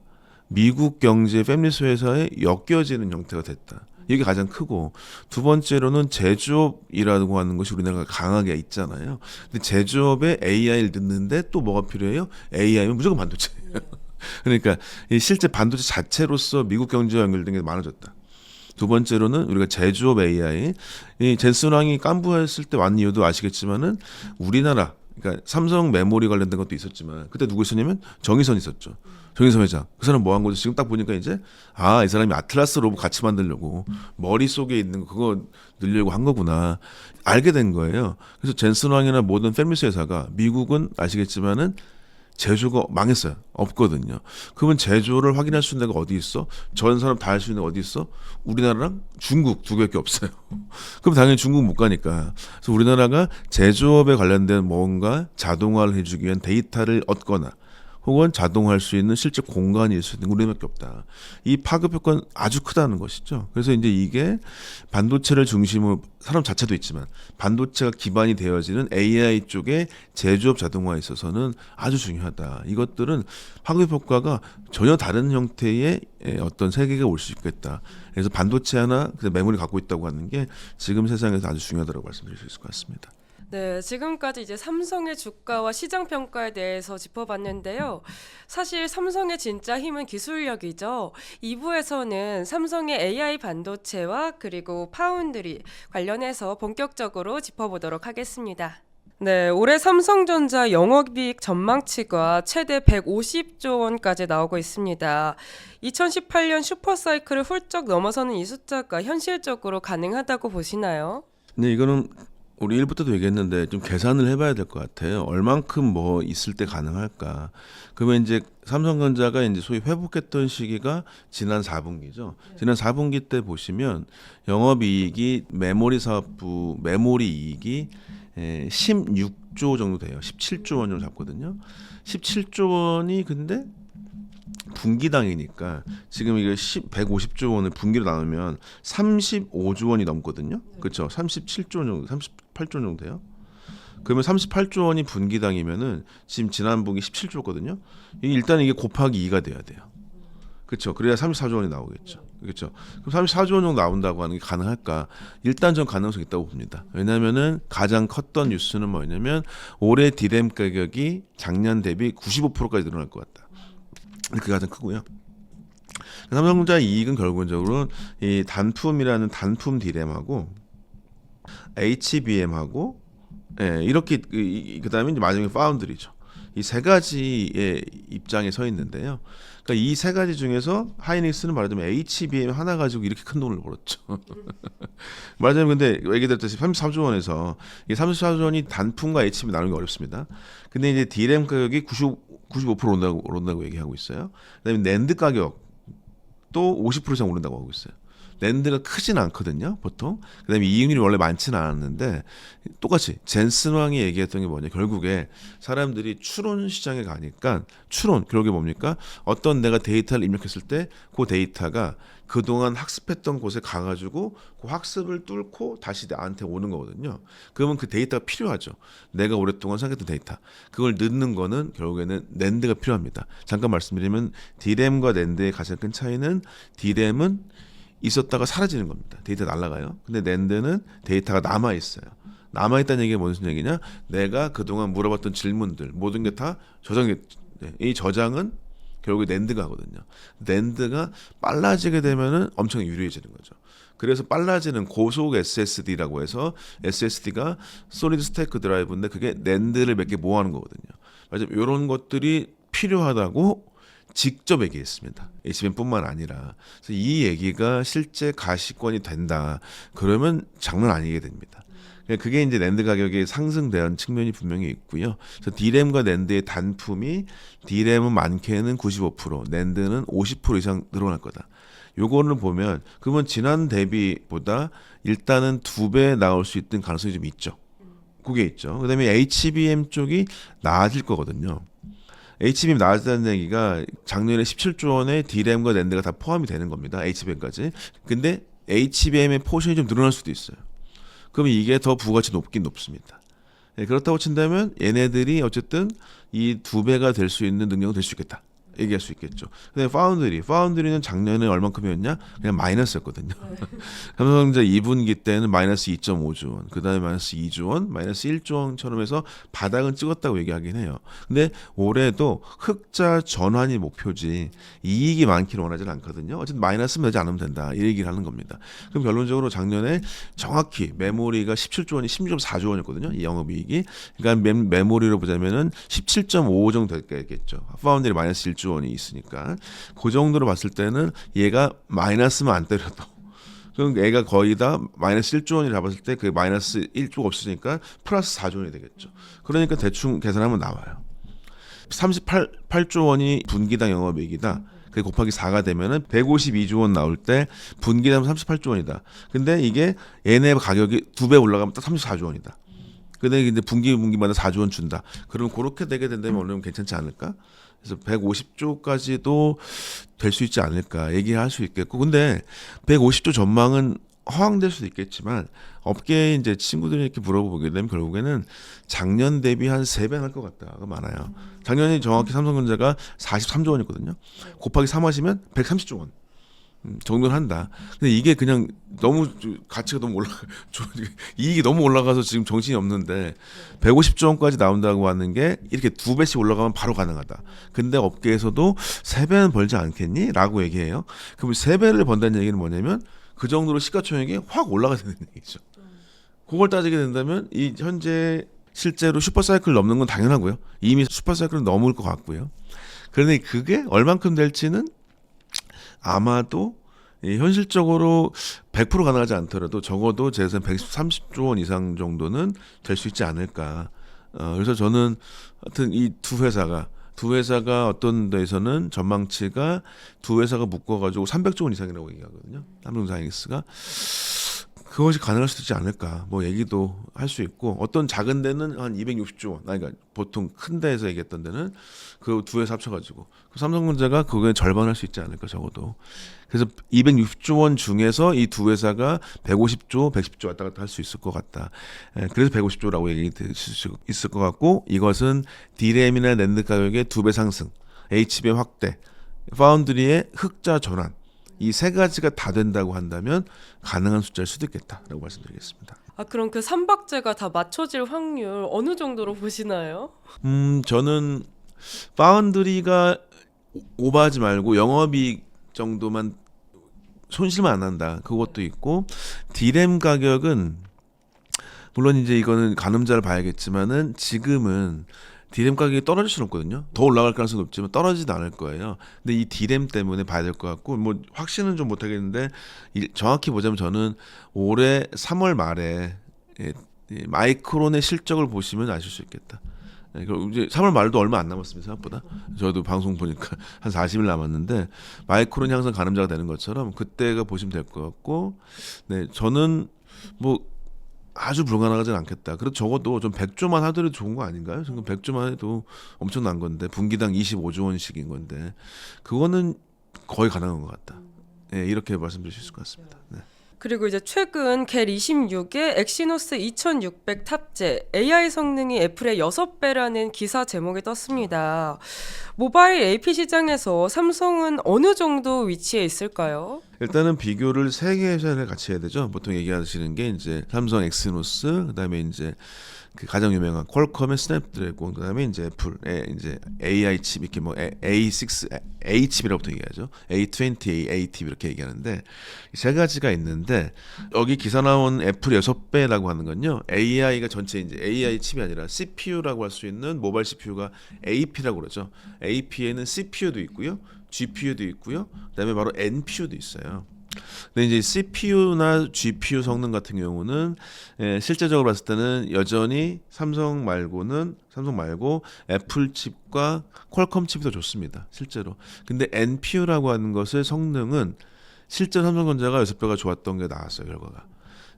미국 경제 패밀리스 회사에 엮여지는 형태가 됐다. 이게 가장 크고 두 번째로는 제조업이라고 하는 것이 우리나라가 강하게 있잖아요. 근데 제조업에 AI를 넣는데 또 뭐가 필요해요? AI면 무조건 반도체예요. 그러니까 이 실제 반도체 자체로서 미국 경제와 연결된 게 많아졌다. 두 번째로는 우리가 제조업 AI, 이 젠슨 왕이 깐부했을 때 왔는 이유도 아시겠지만은 우리나라, 그러니까 삼성 메모리 관련된 것도 있었지만 그때 누구 있었냐면 정의선 있었죠. 정의선 회장. 그 사람 뭐 한 거죠? 지금 딱 보니까 이제 이 사람이 아틀라스 로봇 같이 만들려고 머릿속에 있는 거 그거 늘려고 한 거구나. 알게 된 거예요. 그래서 젠슨 왕이나 모든 패밀리스 회사가 미국은 아시겠지만은 제조가 망했어요. 없거든요. 그러면 제조를 확인할 수 있는 데가 어디 있어? 전 사람 다 할 수 있는 데가 어디 있어? 우리나라랑 중국 두 개밖에 없어요. 그럼 당연히 중국 못 가니까. 그래서 우리나라가 제조업에 관련된 뭔가 자동화를 해주기 위한 데이터를 얻거나 혹은 자동화할 수 있는 실제 공간이 있을 수 있는 우리밖에 없다. 이 파급 효과는 아주 크다는 것이죠. 그래서 이제 이게 반도체를 중심으로 사람 자체도 있지만 반도체가 기반이 되어지는 AI 쪽의 제조업 자동화에 있어서는 아주 중요하다. 이것들은 파급 효과가 전혀 다른 형태의 어떤 세계가 올 수 있겠다. 그래서 반도체 하나 메모리 갖고 있다고 하는 게 지금 세상에서 아주 중요하다고 말씀드릴 수 있을 것 같습니다. 네, 지금까지 이제 삼성의 주가와 시장 평가에 대해서 짚어봤는데요. 사실 삼성의 진짜 힘은 기술력이죠. 2부에서는 삼성의 AI 반도체와 그리고 파운드리 관련해서 본격적으로 짚어보도록 하겠습니다. 네, 올해 삼성전자 영업이익 전망치가 최대 150조 원까지 나오고 있습니다. 2018년 슈퍼사이클을 훌쩍 넘어서는 이 숫자가 현실적으로 가능하다고 보시나요? 근데 이거는 우리 1부터도 얘기했는데 좀 계산을 해봐야 될 것 같아요. 얼만큼 뭐 있을 때 가능할까? 그러면 이제 삼성전자가 이제 소위 회복했던 시기가 지난 4분기죠. 지난 4분기 때 보시면 영업이익이 메모리 사업부 메모리 이익이 16조 정도 돼요. 17조 원 정도 잡거든요. 17조 원이 근데 분기당이니까 지금 이게 150조 원을 분기로 나누면 35조 원이 넘거든요. 그렇죠? 37조 원 정도, 38조 원 정도 돼요. 그러면 38조 원이 분기당이면은 지금 지난 분기 17조거든요. 일단 이게 곱하기 2가 돼야 돼요. 그렇죠? 그래야 34조 원이 나오겠죠. 그렇죠? 그럼 34조 원 정도 나온다고 하는 게 가능할까? 일단 전 가능성이 있다고 봅니다. 왜냐하면은 가장 컸던 뉴스는 뭐냐면 올해 디램 가격이 작년 대비 95%까지 늘어날 것 같다. 그게 가장 크고요. 삼성전자 이익은 결국적으로 이 단품이라는 단품 디램하고 HBM하고 이렇게 그다음에 이제 마지막에 파운드리죠. 이 세 가지의 입장에 서 있는데요. 그러니까 이 세 가지 중에서 하이닉스는 말하자면 HBM 하나 가지고 이렇게 큰 돈을 벌었죠. 말하자면 근데 얘기드렸듯이 34조 원에서 이 34조 원이 단품과 HBM 나누는 게 어렵습니다. 근데 이제 디램 가격이 95% 오른다고 얘기하고 있어요. 그다음에 낸드 가격도 50% 이상 오른다고 하고 있어요. 낸드가 크진 않거든요, 보통. 그다음에 이익률이 원래 많지는 않았는데 똑같이 젠슨 왕이 얘기했던 게 뭐냐, 결국에 사람들이 추론 시장에 가니까 추론 결국에 뭡니까? 어떤 내가 데이터를 입력했을 때 그 데이터가 그동안 학습했던 곳에 가가지고 그 학습을 뚫고 다시 나한테 오는 거거든요. 그러면 그 데이터가 필요하죠. 내가 오랫동안 생각했던 데이터. 그걸 넣는 거는 결국에는 낸드가 필요합니다. 잠깐 말씀드리면 디램과 낸드의 가장 큰 차이는 디램은 있었다가 사라지는 겁니다. 데이터 날아가요. 근데 낸드는 데이터가 남아 있어요. 남아 있다는 얘기가 무슨 얘기냐? 내가 그동안 물어봤던 질문들 모든 게 다 저장이. 이 저장은 결국에 낸드가 하거든요. 낸드가 빨라지게 되면은 엄청 유리해지는 거죠. 그래서 빨라지는 고속 SSD라고 해서 SSD가 솔리드 스테이크 드라이브인데 그게 낸드를 몇 개 모아놓은 거거든요. 맞아요. 이런 것들이 필요하다고 직접 얘기했습니다. HBM뿐만 아니라. 그래서 이 얘기가 실제 가시권이 된다. 그러면 장난 아니게 됩니다. 그게 이제 낸드 가격이 상승된 측면이 분명히 있고요. 그래서 디램과 낸드의 단품이 디램은 많게는 95%, 낸드는 50% 이상 늘어날 거다. 요거를 보면 그러면 지난 대비보다 일단은 2배 나올 수 있는 가능성이 좀 있죠. 그게 있죠. 그다음에 HBM 쪽이 나아질 거거든요. HBM 나아진다는 얘기가 작년에 17조 원의 디램과 낸드가 다 포함이 되는 겁니다. HBM까지. 근데 HBM의 포션이 좀 늘어날 수도 있어요. 그러면 이게 더 부가치 높긴 높습니다. 그렇다고 친다면 얘네들이 어쨌든 이 2배가 될 수 있는 능력은 될 수 있겠다. 얘기할 수 있겠죠. 근데 파운드리는 작년에 얼만큼이었냐? 그냥 마이너스였거든요. 삼성전자 2분기 때는 마이너스 2.5조 원, 그 다음에 마이너스 2조 원, 마이너스 1조 원처럼 해서 바닥은 찍었다고 얘기하긴 해요. 근데 올해도 흑자 전환이 목표지 이익이 많기는 원하지는 않거든요. 어쨌든 마이너스는 되지 않으면 된다. 이 얘기를 하는 겁니다. 그럼 결론적으로 작년에 정확히 메모리가 17조 원이 16.4조 원이었거든요. 이 영업이익이. 그러니까 메모리로 보자면은 17.5 정도 됐겠죠. 파운드리 마이너스 1조 원이 있으니까 그 정도로 봤을 때는 얘가 마이너스만 안 때려도 그럼 얘가 거의 다 마이너스 1조 원이 잡았을 때 그 마이너스 1조가 없으니까 플러스 4조 원이 되겠죠. 그러니까 대충 계산하면 나와요. 38조 원이 분기당 영업이익이다. 그게 곱하기 4가 되면은 152조 원 나올 때 분기당 38조 원이다. 근데 이게 얘네 가격이 2배 올라가면 딱 34조 원이다. 근데 분기마다 4조 원 준다. 그럼 그렇게 되게 된다면 오늘 괜찮지 않을까? 그래서 150조까지도 될 수 있지 않을까 얘기할 수 있겠고, 근데 150조 전망은 허황될 수도 있겠지만 업계 이제 친구들이 이렇게 물어보게 되면 결국에는 작년 대비 한 3배 할 것 같다가 많아요. 작년에 정확히 삼성전자가 43조 원이었거든요. 곱하기 3 하시면 130조 원. 정도는 한다. 근데 이게 그냥 너무 가치가 너무 이익이 너무 올라가서 지금 정신이 없는데 150조 원까지 나온다고 하는 게 이렇게 2배씩 올라가면 바로 가능하다. 근데 업계에서도 3배는 벌지 않겠니? 라고 얘기해요. 그럼 3배를 번다는 얘기는 뭐냐면 그 정도로 시가총액이 확 올라가야 되는 얘기죠. 그걸 따지게 된다면 이 현재 실제로 슈퍼사이클 넘는 건 당연하고요. 이미 슈퍼사이클은 넘을 것 같고요. 그런데 그게 얼만큼 될지는 아마도 현실적으로 100% 가능하지 않더라도 적어도 제 예산 130조 원 이상 정도는 될 수 있지 않을까. 그래서 저는 하여튼 이 두 회사가 어떤 데에서는 전망치가 두 회사가 묶어가지고 300조 원 이상이라고 얘기하거든요. 삼성사이닉스가. 그것이 가능할 수도 있지 않을까 뭐 얘기도 할 수 있고 어떤 작은 데는 한 260조 원 그러니까 보통 큰 데에서 얘기했던 데는 그 두 회사 합쳐가지고 삼성전자가 그거에 절반할 수 있지 않을까 적어도 그래서 260조 원 중에서 이 두 회사가 150조 110조 왔다 갔다 할 수 있을 것 같다 그래서 150조라고 얘기될 수 있을 것 같고 이것은 D램이나 낸드 가격의 2배 상승 HBM 확대 파운드리의 흑자 전환 이 세 가지가 다 된다고 한다면 가능한 숫자일 수도 있겠다라고 말씀드리겠습니다. 그럼 그 삼박제가 다 맞춰질 확률 어느 정도로 보시나요? 저는 파운드리가 오버하지 말고 영업이익 정도만 손실만 안 한다. 그것도 있고 D램 가격은 물론 이제 이거는 가늠자를 봐야겠지만은 지금은 D램 가격이 떨어질 수는 없거든요. 더 올라갈 가능성이 높지만 떨어지지 않을 거예요. 근데 이 D램 때문에 봐야 될 것 같고 뭐 확신은 좀 못하겠는데 정확히 보자면 저는 올해 3월 말에 마이크론의 실적을 보시면 아실 수 있겠다. 이제 3월 말도 얼마 안 남았습니다. 생각보다. 저도 방송 보니까 한 40일 남았는데 마이크론이 항상 가늠자가 되는 것처럼 그때가 보시면 될 것 같고 네 저는 뭐 아주 불가능하진 않겠다. 그래도 적어도 좀 100조만 하더라도 좋은 거 아닌가요? 지금 100조만 해도 엄청난 건데 분기당 25조 원씩인 건데 그거는 거의 가능한 것 같다. 네, 이렇게 말씀드릴 수 있을 것 같습니다. 네. 그리고 이제 최근 겔 26에 엑시노스 2600 탑재 AI 성능이 애플의 6배라는 기사 제목이 떴습니다. 모바일 AP 시장에서 삼성은 어느 정도 위치에 있을까요? 일단은 비교를 세 개 회사를 같이 해야 되죠. 보통 얘기하시는 게 이제 삼성 엑시노스, 그다음에 이제 그 가장 유명한 퀄컴의 스냅드래곤, 그다음에 이제 애플의 이제 AI 칩 이렇게 뭐 A6, A 칩이라고부터 얘기하죠. A20, A10 이렇게 얘기하는데 세 가지가 있는데 여기 기사 나온 애플 6배라고 하는 건요. AI가 전체 이제 AI 칩이 아니라 CPU라고 할 수 있는 모바일 CPU가 AP라고 그러죠. AP에는 CPU도 있고요. GPU도 있고요. 그다음에 바로 NPU도 있어요. 근데 이제 CPU나 GPU 성능 같은 경우는 실제적으로 봤을 때는 여전히 삼성 말고 애플 칩과 퀄컴 칩이 더 좋습니다. 실제로. 근데 NPU라고 하는 것의 성능은 실제로 삼성전자가 6배가 좋았던 게 나왔어요. 결과가.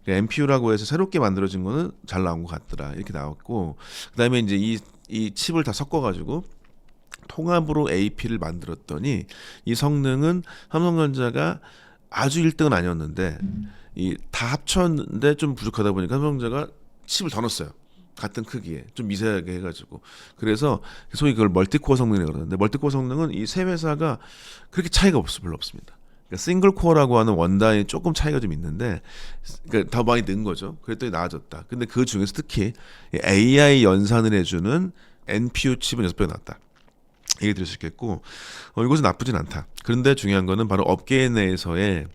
NPU라고 해서 새롭게 만들어진 거는 잘 나온 것 같더라. 이렇게 나왔고 그다음에 이제 이 칩을 다 섞어가지고 통합으로 AP를 만들었더니 이 성능은 삼성전자가 아주 1등은 아니었는데 이 다 합쳤는데 좀 부족하다 보니까 삼성전자가 칩을 더 넣었어요. 같은 크기에 좀 미세하게 해가지고 그래서 소위 그걸 멀티코어 성능이라고 그러는데 멀티코어 성능은 이 세 회사가 그렇게 차이가 별로 없습니다. 그러니까 싱글 코어라고 하는 원단이 조금 차이가 좀 있는데 그러니까 더 많이 는 거죠. 그랬더니 나아졌다. 근데 그 중에서 특히 AI 연산을 해주는 NPU 칩은 6배가 낫다. 얘기 드릴 수 있겠고 이것은 나쁘진 않다. 그런데 중요한 거는 바로 업계 내에서의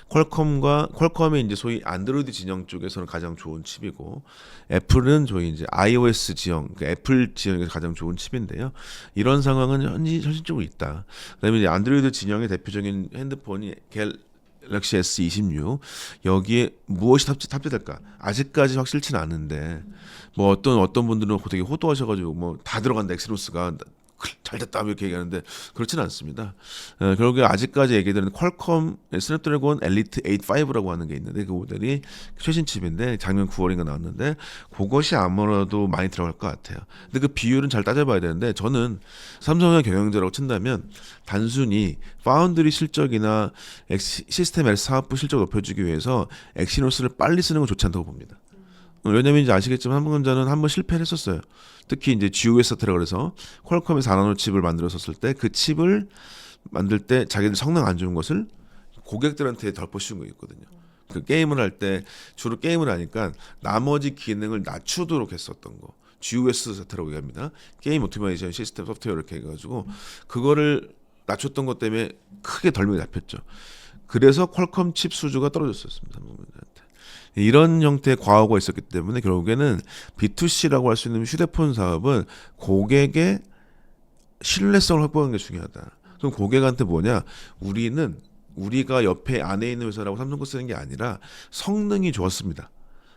퀄컴이 이제 소위 안드로이드 진영 쪽에서는 가장 좋은 칩이고 애플은 저희 이제 iOS 지형, 그러니까 애플 지형에서 가장 좋은 칩인데요. 이런 상황은 현실적으로 있다. 그다음에 이제 안드로이드 진영의 대표적인 핸드폰이 갤럭시 S26 여기에 무엇이 탑재될까? 아직까지 확실치는 않은데 뭐 어떤 분들은 되게 호도하셔가지고 뭐 다 들어간다 엑시노스가 잘 됐다 이렇게 얘기하는데 그렇지는 않습니다. 결국에 아직까지 얘기되는 퀄컴 스냅드래곤 엘리트 85라고 하는 게 있는데 그 모델이 최신 칩인데 작년 9월인가 나왔는데 그것이 아무래도 많이 들어갈 것 같아요. 근데 그 비율은 잘 따져봐야 되는데 저는 삼성의 경영자라고 친다면 단순히 파운드리 실적이나 시스템 S 사업부 실적 높여주기 위해서 엑시노스를 빨리 쓰는 건 좋지 않다고 봅니다. 왜냐면 이제 아시겠지만 삼성전자는 한번 실패를 했었어요. 특히 이제 GOS 사태라 그래서 퀄컴의 4나노 칩을 만들었었을 때 그 칩을 만들 때 자기들 성능 안 좋은 것을 고객들한테 덜퍼 씌운 거 있거든요. 그 게임을 할 때 주로 게임을 하니까 나머지 기능을 낮추도록 했었던 거. GOS 사태라고 얘기합니다. 게임 오토메이션 시스템 소프트웨어 이렇게 해가지고 그거를 낮췄던 것 때문에 크게 덜미가 잡혔죠. 그래서 퀄컴 칩 수주가 떨어졌었습니다. 삼성전자한테. 이런 형태의 과오가 있었기 때문에 결국에는 B2C라고 할 수 있는 휴대폰 사업은 고객의 신뢰성을 확보하는 게 중요하다. 그럼 고객한테 뭐냐? 우리가 옆에 안에 있는 회사라고 삼성 거 쓰는 게 아니라 성능이 좋았습니다.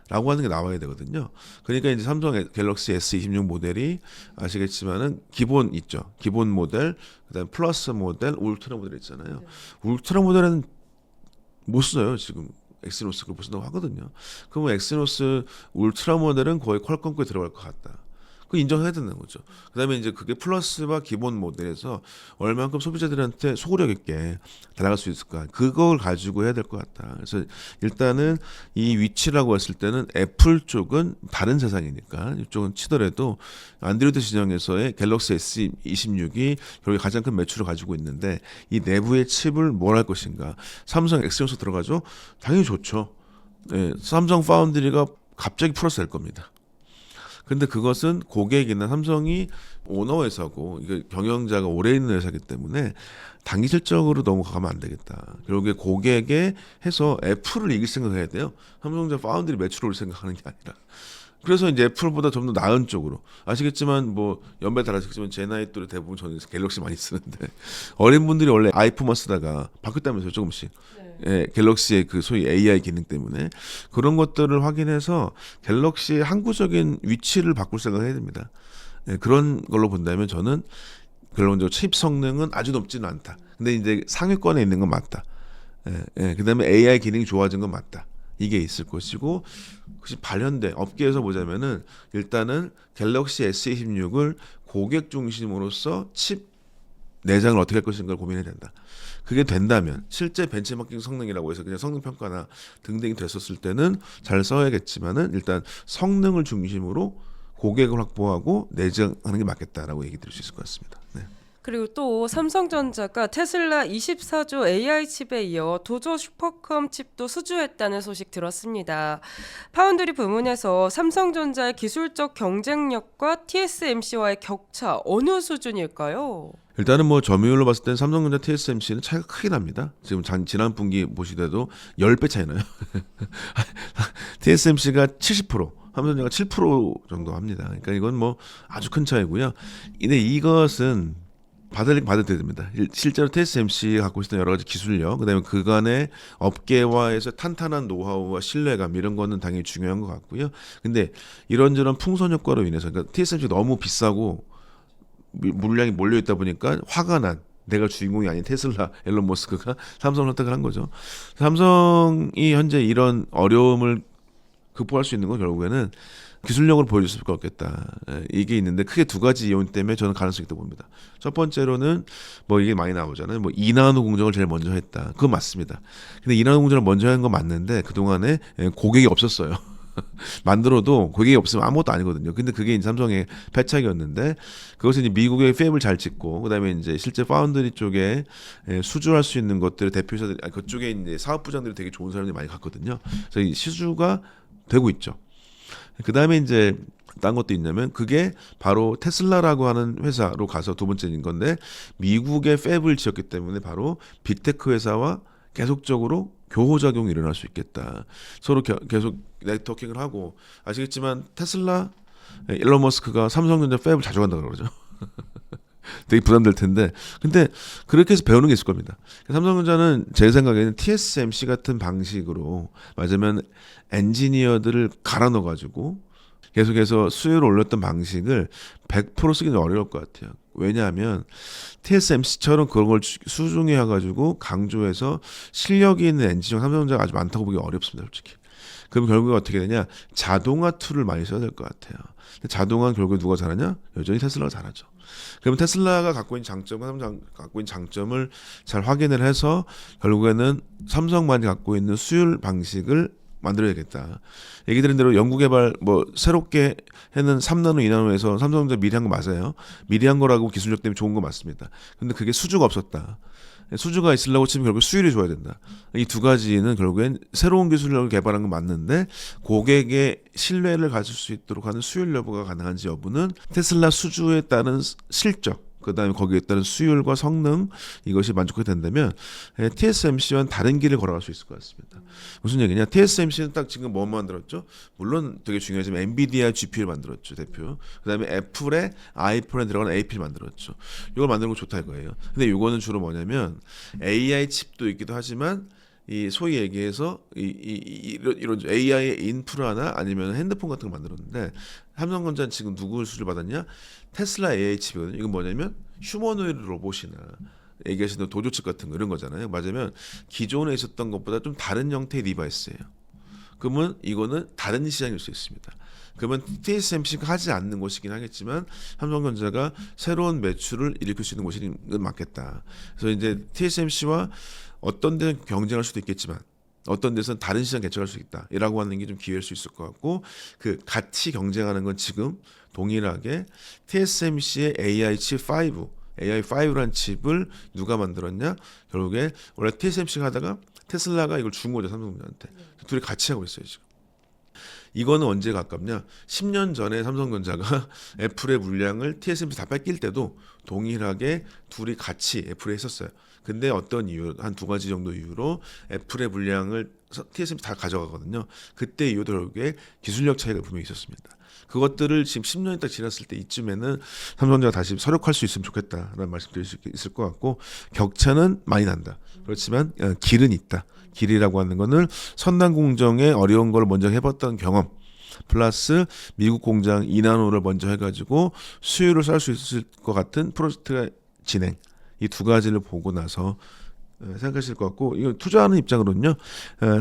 라고 하는 게 나와야 되거든요. 그러니까 이제 삼성 갤럭시 S26 모델이 아시겠지만은 기본 있죠. 기본 모델, 그다음에 플러스 모델, 울트라 모델 있잖아요. 울트라 모델은 못 써요. 지금 엑시노스 그걸 못 쓴다고 하거든요. 그러면 엑시노스 울트라 모델은 거의 퀄컴 거에 들어갈 것 같다. 그 인정해야 되는 거죠. 그다음에 이제 그게 플러스와 기본 모델에서 얼만큼 소비자들한테 소구력 있게 달아갈 수 있을까? 그걸 가지고 해야 될 것 같다. 그래서 일단은 이 위치라고 했을 때는 애플 쪽은 다른 세상이니까 이쪽은 치더라도 안드로이드 시장에서의 갤럭시 S26이 결국 가장 큰 매출을 가지고 있는데 이 내부의 칩을 뭘 할 것인가? 삼성 엑시노스 들어가죠? 당연히 좋죠. 네, 삼성 파운드리가 갑자기 플러스 될 겁니다. 근데 그것은 고객이나 삼성이 오너 회사고 이게 경영자가 오래 있는 회사이기 때문에 단기 실적으로 너무 가면 안 되겠다. 결국에 고객에 해서 애플을 이길 생각해야 돼요. 삼성전자 파운드리 매출 올 생각하는 게 아니라. 그래서 이제 애플보다 좀 더 나은 쪽으로 아시겠지만 뭐 연배 달라지겠지만 제 나이 또래 대부분 저는 갤럭시 많이 쓰는데 어린 분들이 원래 아이폰만 쓰다가 바뀌었다면서요 조금씩. 예, 갤럭시의 그 소위 AI 기능 때문에 그런 것들을 확인해서 갤럭시의 항구적인 위치를 바꿀 생각을 해야 됩니다. 예, 그런 걸로 본다면 저는 결론적으로 칩 성능은 아주 높지는 않다. 근데 이제 상위권에 있는 건 맞다. 그다음에 AI 기능이 좋아진 건 맞다. 이게 있을 것이고 혹시 발현대 업계에서 보자면은 일단은 갤럭시 S26을 고객 중심으로서 칩 내장을 어떻게 할 것인가를 고민해야 된다. 그게 된다면 실제 벤치마킹 성능이라고 해서 그냥 성능 평가나 등등이 됐었을 때는 잘 써야겠지만은 일단 성능을 중심으로 고객을 확보하고 내장하는 게 맞겠다라고 얘기 드릴 수 있을 것 같습니다. 네. 그리고 또 삼성전자가 테슬라 24조 AI 칩에 이어 도조 슈퍼컴 칩도 수주했다는 소식 들었습니다. 파운드리 부문에서 삼성전자의 기술적 경쟁력과 TSMC와의 격차 어느 수준일까요? 일단은 뭐 점유율로 봤을 때는 삼성전자 TSMC는 차이가 크게 납니다. 지금 지난 분기 보시더라도 10배 차이 나요. TSMC가 70%, 삼성전자가 7% 정도 합니다. 그러니까 이건 뭐 아주 큰 차이고요. 근데 이것은 받아야 됩니다. 실제로 TSMC가 갖고 있는 여러 가지 기술력, 그다음에 그간의 업계와에서 탄탄한 노하우와 신뢰감 이런 거는 당연히 중요한 것 같고요. 근데 이런저런 풍선 효과로 인해서 그러니까 TSMC가 너무 비싸고 물량이 몰려 있다 보니까 화가 난 내가 주인공이 아닌 테슬라 앨런 머스크가 삼성을 선택을 한 거죠. 삼성이 현재 이런 어려움을 극복할 수 있는 건 결국에는 기술력을 보여줄 수밖에 없겠다. 이게 있는데 크게 두 가지 이유 때문에 저는 가능성이 있다고 봅니다. 첫 번째로는 뭐 이게 많이 나오잖아요. 뭐 2나노 공정을 제일 먼저 했다. 그건 맞습니다. 근데 2나노 공정을 먼저 한 건 맞는데 그동안에 고객이 없었어요. 만들어도 고객이 없으면 아무것도 아니거든요. 근데 그게 이제 삼성의 패착이었는데 그것은 이제 미국의 팹을 잘 짓고 그다음에 이제 실제 파운드리 쪽에 수주할 수 있는 것들을 대표자들이 그쪽에 이제 사업부장들이 되게 좋은 사람들이 많이 갔거든요. 그래서 이 수주가 되고 있죠. 그다음에 이제 딴 것도 있냐면 그게 바로 테슬라라고 하는 회사로 가서 두 번째인 건데 미국의 팹을 지었기 때문에 바로 빅테크 회사와 계속적으로 교호작용이 일어날 수 있겠다. 서로 계속 네트워킹을 하고 아시겠지만 테슬라 일론 머스크가 삼성전자 팹을 자주 간다고 그러죠. 되게 부담될 텐데 근데 그렇게 해서 배우는 게 있을 겁니다. 삼성전자는 제 생각에는 TSMC 같은 방식으로 맞으면 엔지니어들을 갈아 넣어가지고 계속해서 수요를 올렸던 방식을 100% 쓰기는 어려울 것 같아요. 왜냐하면 TSMC처럼 그런 걸 수중해 가지고 강조해서 실력이 있는 엔지니어 삼성전자가 아주 많다고 보기 어렵습니다, 솔직히. 그럼 결국에 어떻게 되냐? 자동화 툴을 많이 써야 될 것 같아요. 근데 자동화는 결국에 누가 잘하냐? 여전히 테슬라가 잘하죠. 그러면 테슬라가 갖고 있는 장점과 삼성 갖고 있는 장점을 잘 확인을 해서 결국에는 삼성만이 갖고 있는 수율 방식을 만들어야겠다. 얘기 드린 대로 연구개발 뭐 새롭게 해는 3나노, 2나노에서 삼성전자 미리 한 거 맞아요. 미리 한 거라고 기술력 때문에 좋은 거 맞습니다. 근데 그게 수주가 없었다. 수주가 있으려고 치면 결국 수율이 좋아야 된다. 이 두 가지는 결국엔 새로운 기술력을 개발한 건 맞는데 고객의 신뢰를 가질 수 있도록 하는 수율 여부가 가능한지 여부는 테슬라 수주에 따른 실적 그다음에 거기에 따른 수율과 성능 이것이 만족이 된다면 TSMC와는 다른 길을 걸어갈 수 있을 것 같습니다. 무슨 얘기냐? TSMC는 딱 지금 뭐 만들었죠? 물론 되게 중요하지만 엔비디아 GPU를 만들었죠, 대표. 그다음에 애플의 아이폰에 들어가는 AP를 만들었죠. 이걸 만드는 거 좋다 이거예요. 근데 이거는 주로 뭐냐면 AI 칩도 있기도 하지만 이 소위 얘기해서 이런 AI의 인프라나 아니면 핸드폰 같은 거 만들었는데 삼성전자는 지금 누구 수주를 받았냐? 테슬라 AI 칩이거든요. 이건 뭐냐면 휴머노이드 로봇이나 얘기하시는 도조칩 같은 거 이런 거잖아요. 맞으면 기존에 있었던 것보다 좀 다른 형태의 디바이스예요. 그러면 이거는 다른 시장일 수 있습니다. 그러면 TSMC가 하지 않는 곳이긴 하겠지만 삼성전자가 새로운 매출을 일으킬 수 있는 곳이 맞겠다. 그래서 이제 TSMC와 어떤 데는 경쟁할 수도 있겠지만 어떤 데서는 다른 시장 개척할 수 있다. 이라고 하는 게 좀 기회일 수 있을 것 같고 그 같이 경쟁하는 건 지금 동일하게 TSMC의 AI 칩 5, AI5라는 칩을 누가 만들었냐? 결국에 원래 TSMC가 하다가 테슬라가 이걸 준 거죠, 삼성전자한테. 둘이 같이 하고 있어요, 지금. 이거는 언제 가깝냐? 10년 전에 삼성전자가 애플의 물량을 TSMC 다 뺏길 때도 동일하게 둘이 같이 애플에 했었어요. 근데 어떤 이유, 한 두 가지 정도 이유로 애플의 물량을 TSMC 다 가져가거든요. 그때 이유도 결국에 기술력 차이가 분명히 있었습니다. 그것들을 지금 10년이 딱 지났을 때 이쯤에는 삼성전자가 다시 서력할 수 있으면 좋겠다라는 말씀드릴 수 있을 것 같고 경차는 많이 난다. 그렇지만 길은 있다. 길이라고 하는 거는 선단 공정에 어려운 걸 먼저 해봤던 경험 플러스 미국 공장 이나노를 먼저 해가지고 수율을 쌀 수 있을 것 같은 프로젝트가 진행 이 두 가지를 보고 나서 생각하실 것 같고 이거 투자하는 입장으로는요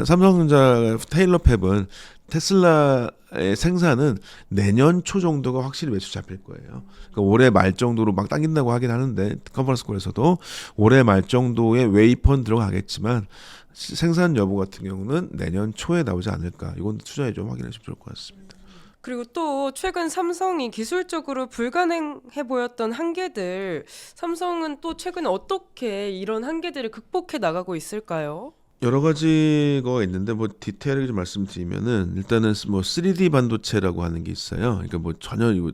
삼성전자 테일러 팹은 테슬라의 생산은 내년 초 정도가 확실히 매출 잡힐 거예요. 그러니까 올해 말 정도로 막 당긴다고 하긴 하는데 컨퍼런스 콜에서도 올해 말 정도에 웨이펀 들어가겠지만 생산 여부 같은 경우는 내년 초에 나오지 않을까. 이건 투자에 좀 확인하시면 좋을 것 같습니다. 그리고 또 최근 삼성이 기술적으로 불가능해 보였던 한계들, 삼성은 또 최근 어떻게 이런 한계들을 극복해 나가고 있을까요? 여러 가지가 있는데 뭐 디테일하게 좀 말씀드리면은 일단은 뭐 3D 반도체라고 하는 게 있어요. 그러니까 뭐 전혀 이거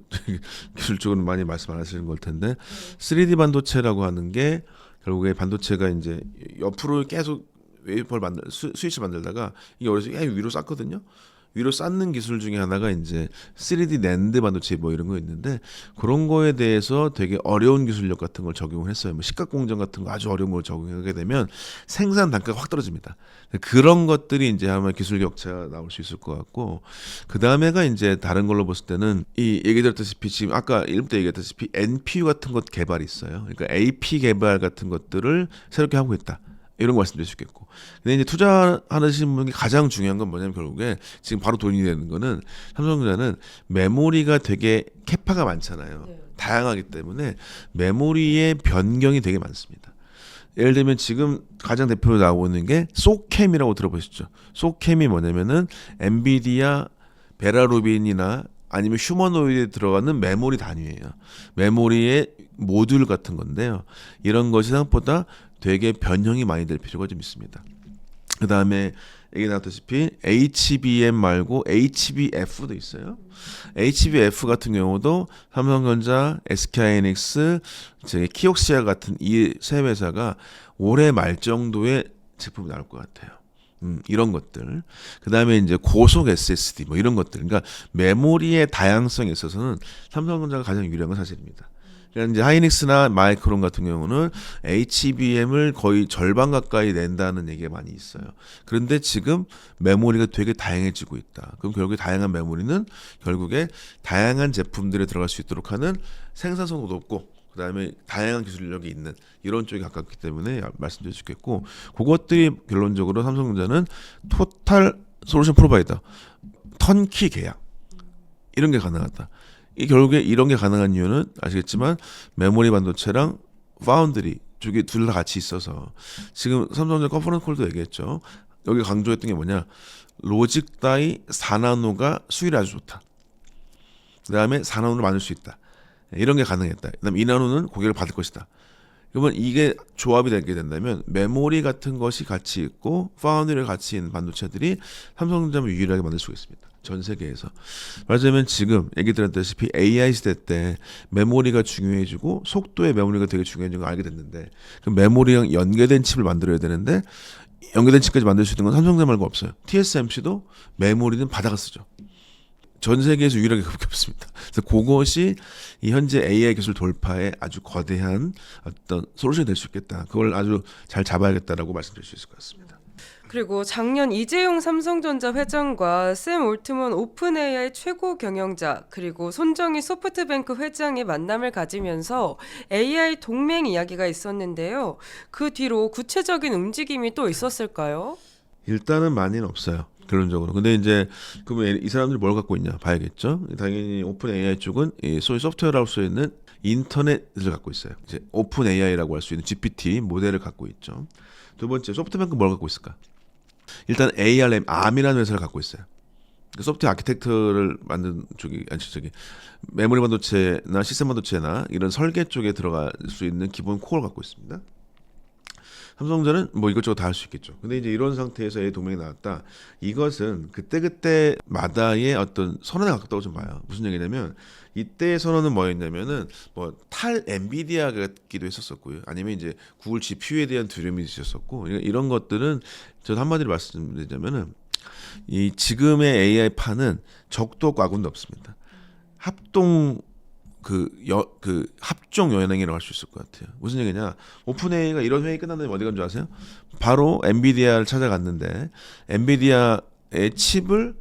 기술적으로 많이 말씀 안 하시는 걸 텐데 3D 반도체라고 하는 게 결국에 반도체가 이제 옆으로 계속 웨이퍼를 스위치 만들다가 이게 어디서 위로 쌓거든요. 위로 쌓는 기술 중에 하나가 이제 3D 낸드 반도체 뭐 이런 거 있는데 그런 거에 대해서 되게 어려운 기술력 같은 걸 적용을 했어요. 뭐 식각 공정 같은 거 아주 어려운 걸 적용하게 되면 생산 단가가 확 떨어집니다. 그런 것들이 이제 아마 기술 격차가 나올 수 있을 것 같고 그 다음에가 이제 다른 걸로 봤을 때는 이 얘기 드렸다시피 지금 아까 1부 때 얘기했다시피 NPU 같은 것 개발이 있어요. 그러니까 AP 개발 같은 것들을 새롭게 하고 있다. 이런 거 말씀드릴 수 있겠고. 근데 이제 투자하시는 분이 가장 중요한 건 뭐냐면 결국에 지금 바로 돈이 되는 거는 삼성전자는 메모리가 되게 캐파가 많잖아요. 다양하기 때문에 메모리의 변경이 되게 많습니다. 예를 들면 지금 가장 대표로 나오는 게 소캠이라고 들어보셨죠? 소캠이 뭐냐면은 엔비디아 베라루빈이나 아니면 휴머노이드에 들어가는 메모리 단위예요. 메모리의 모듈 같은 건데요. 이런 것이 생각보다 되게 변형이 많이 될 필요가 좀 있습니다. 그 다음에 얘기 나왔다시피 HBM 말고 HBF도 있어요. HBF 같은 경우도 삼성전자, SK하이닉스, 키옥시아 같은 이 세 회사가 올해 말 정도의 제품이 나올 것 같아요. 이런 것들. 그 다음에 이제 고속 SSD 뭐 이런 것들. 그러니까 메모리의 다양성에 있어서는 삼성전자가 가장 유리한 건 사실입니다. 그러니까 이제 하이닉스나 마이크론 같은 경우는 HBM을 거의 절반 가까이 낸다는 얘기가 많이 있어요. 그런데 지금 메모리가 되게 다양해지고 있다. 그럼 결국에 다양한 메모리는 결국에 다양한 제품들에 들어갈 수 있도록 하는 생산성도 높고 그다음에 다양한 기술력이 있는 이런 쪽에 가깝기 때문에 말씀드릴 수 있겠고 그것들이 결론적으로 삼성전자는 토탈 솔루션 프로바이더 턴키 계약 이런 게 가능하다. 이 결국에 이런 게 가능한 이유는 아시겠지만 메모리 반도체랑 파운드리 쪽이 둘 다 같이 있어서 지금 삼성전자 컨퍼런스 콜도 얘기했죠. 여기 강조했던 게 뭐냐 로직 다이 4나노가 수율이 아주 좋다. 그 다음에 4나노를 만들 수 있다. 이런 게 가능했다. 그 다음에 2나노는 고객을 받을 것이다. 그러면 이게 조합이 되게 된다면 메모리 같은 것이 같이 있고 파운드리가 같이 있는 반도체들이 삼성전자를 유일하게 만들 수가 있습니다. 전 세계에서. 말하자면 지금 얘기 드렸다시피 AI 시대 때 메모리가 중요해지고 속도의 메모리가 되게 중요해진 걸 알게 됐는데 그 메모리랑 연계된 칩을 만들어야 되는데 연계된 칩까지 만들 수 있는 건 삼성전자 말고 없어요. TSMC도 메모리는 바다가 쓰죠. 전 세계에서 유일하게 그렇게 없습니다. 그래서 그것이 이 현재 AI 기술 돌파에 아주 거대한 어떤 솔루션이 될 수 있겠다. 그걸 아주 잘 잡아야겠다라고 말씀드릴 수 있을 것 같습니다. 그리고 작년 이재용 삼성전자 회장과 샘 올트먼 오픈 AI 최고 경영자 그리고 손정희 소프트뱅크 회장의 만남을 가지면서 AI 동맹 이야기가 있었는데요. 그 뒤로 구체적인 움직임이 또 있었을까요? 일단은 많이는 없어요. 결론적으로. 근데 이제 그러면 이 사람들이 뭘 갖고 있냐 봐야겠죠. 당연히 오픈 AI 쪽은 이 소위 소프트웨어라고 써 있는 인터넷을 갖고 있어요. 이제 오픈 AI라고 할 수 있는 GPT 모델을 갖고 있죠. 두 번째 소프트뱅크 뭘 갖고 있을까? 일단 ARM이라는 회사를 갖고 있어요. 소프트웨어 아키텍트를 만든 쪽이 저기 메모리 반도체나 시스템 반도체나 이런 설계 쪽에 들어갈 수 있는 기본 코어를 갖고 있습니다. 삼성전자는 뭐 이것저것 다 할 수 있겠죠. 근데 이제 이런 상태에서 의 동맹이 나왔다. 이것은 그때그때마다의 어떤 선언에 가깝다고 좀 봐요. 무슨 얘기냐면 이때의 선언은 뭐였냐면은 뭐 탈 엔비디아 같기도 했었었고요. 아니면 이제 구글 GPU에 대한 두려움이 있었었고 이런 것들은 저도 한마디로 말씀드리자면은 이 지금의 AI 판은 적도 없고 아군도 없습니다. 합동 합종 연행이라고 할 수 있을 것 같아요. 무슨 얘기냐? 오픈 AI가 이런 회의 끝난 다음에 어디 간 줄 아세요? 바로 엔비디아를 찾아갔는데 엔비디아의 칩을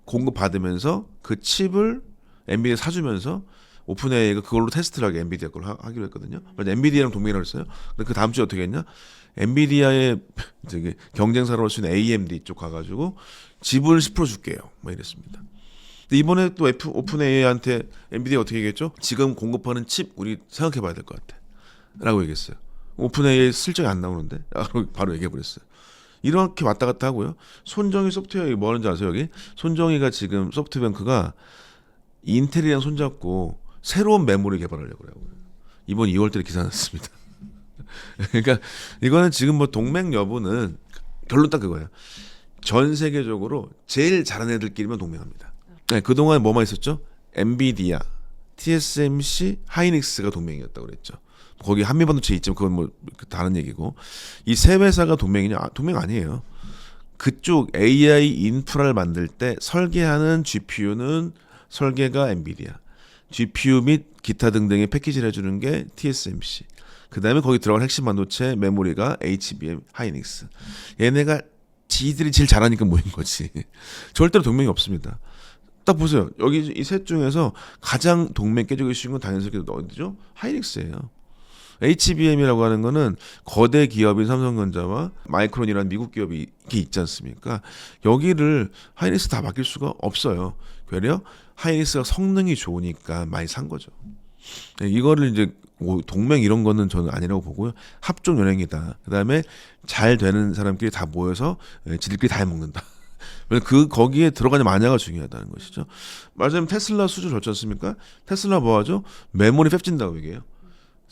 공급받으면서 그 칩을 엔비디아 사주면서 오픈 AI가 그걸로 테스트를 하게 엔비디아 걸 하기로 했거든요. 엔비디아랑 동맹을 했어요. 근데 그 다음 주에 어떻게 했냐? 엔비디아의 저기 경쟁사로 할 수 있는 AMD 쪽 가가지고 지분을 10% 줄게요. 뭐 이랬습니다. 이번에 또 오픈 AI한테 엔비디아 어떻게 얘기했죠? 지금 공급하는 칩 우리 생각해봐야 될 것 같아 라고 얘기했어요. 오픈 AI 슬쩍이 안 나오는데 바로 얘기해버렸어요. 이렇게 왔다 갔다 하고요. 손정희 소프트웨어 뭐 하는지 아세요? 여기 손정희가 지금 소프트뱅크가 인텔이랑 손잡고 새로운 메모리 개발하려고 그래요. 이번 2월달에 기사 났습니다. 그러니까 이거는 지금 뭐 동맹 여부는 결론 딱 그거예요. 전 세계적으로 제일 잘하는 애들끼리만 동맹합니다. 네, 그동안 뭐만 있었죠? 엔비디아, TSMC, 하이닉스가 동맹이었다고 그랬죠. 거기 한미반도체 있지만 그건 뭐 다른 얘기고 이 세 회사가 동맹이냐? 동맹 아니에요. 그쪽 AI 인프라를 만들 때 설계하는 GPU는 설계가 엔비디아, GPU 및 기타 등등의 패키지를 해주는 게 TSMC. 그 다음에 거기 들어간 핵심 반도체 메모리가 HBM, 하이닉스. 얘네가 지들이 제일 잘하니까 모인 거지. 절대로 동맹이 없습니다. 딱 보세요. 여기 이 셋 중에서 가장 동맹 깨지기 쉬운 건 당연스럽게 어디죠? 하이닉스예요. HBM이라고 하는 거는 거대 기업인 삼성전자와 마이크론이라는 미국 기업이 있지 않습니까? 여기를 하이닉스 다 맡길 수가 없어요. 되려 하이닉스가 성능이 좋으니까 많이 산 거죠. 이거를 이제 동맹 이런 거는 저는 아니라고 보고요. 합종 연행이다. 그다음에 잘 되는 사람끼리 다 모여서 지들끼리 다 해먹는다. 거기에 들어가는 마냐가 중요하다는 것이죠. 말하자면 테슬라 수주 좋지 않습니까? 테슬라 뭐하죠? 메모리 팹진다고 얘기해요.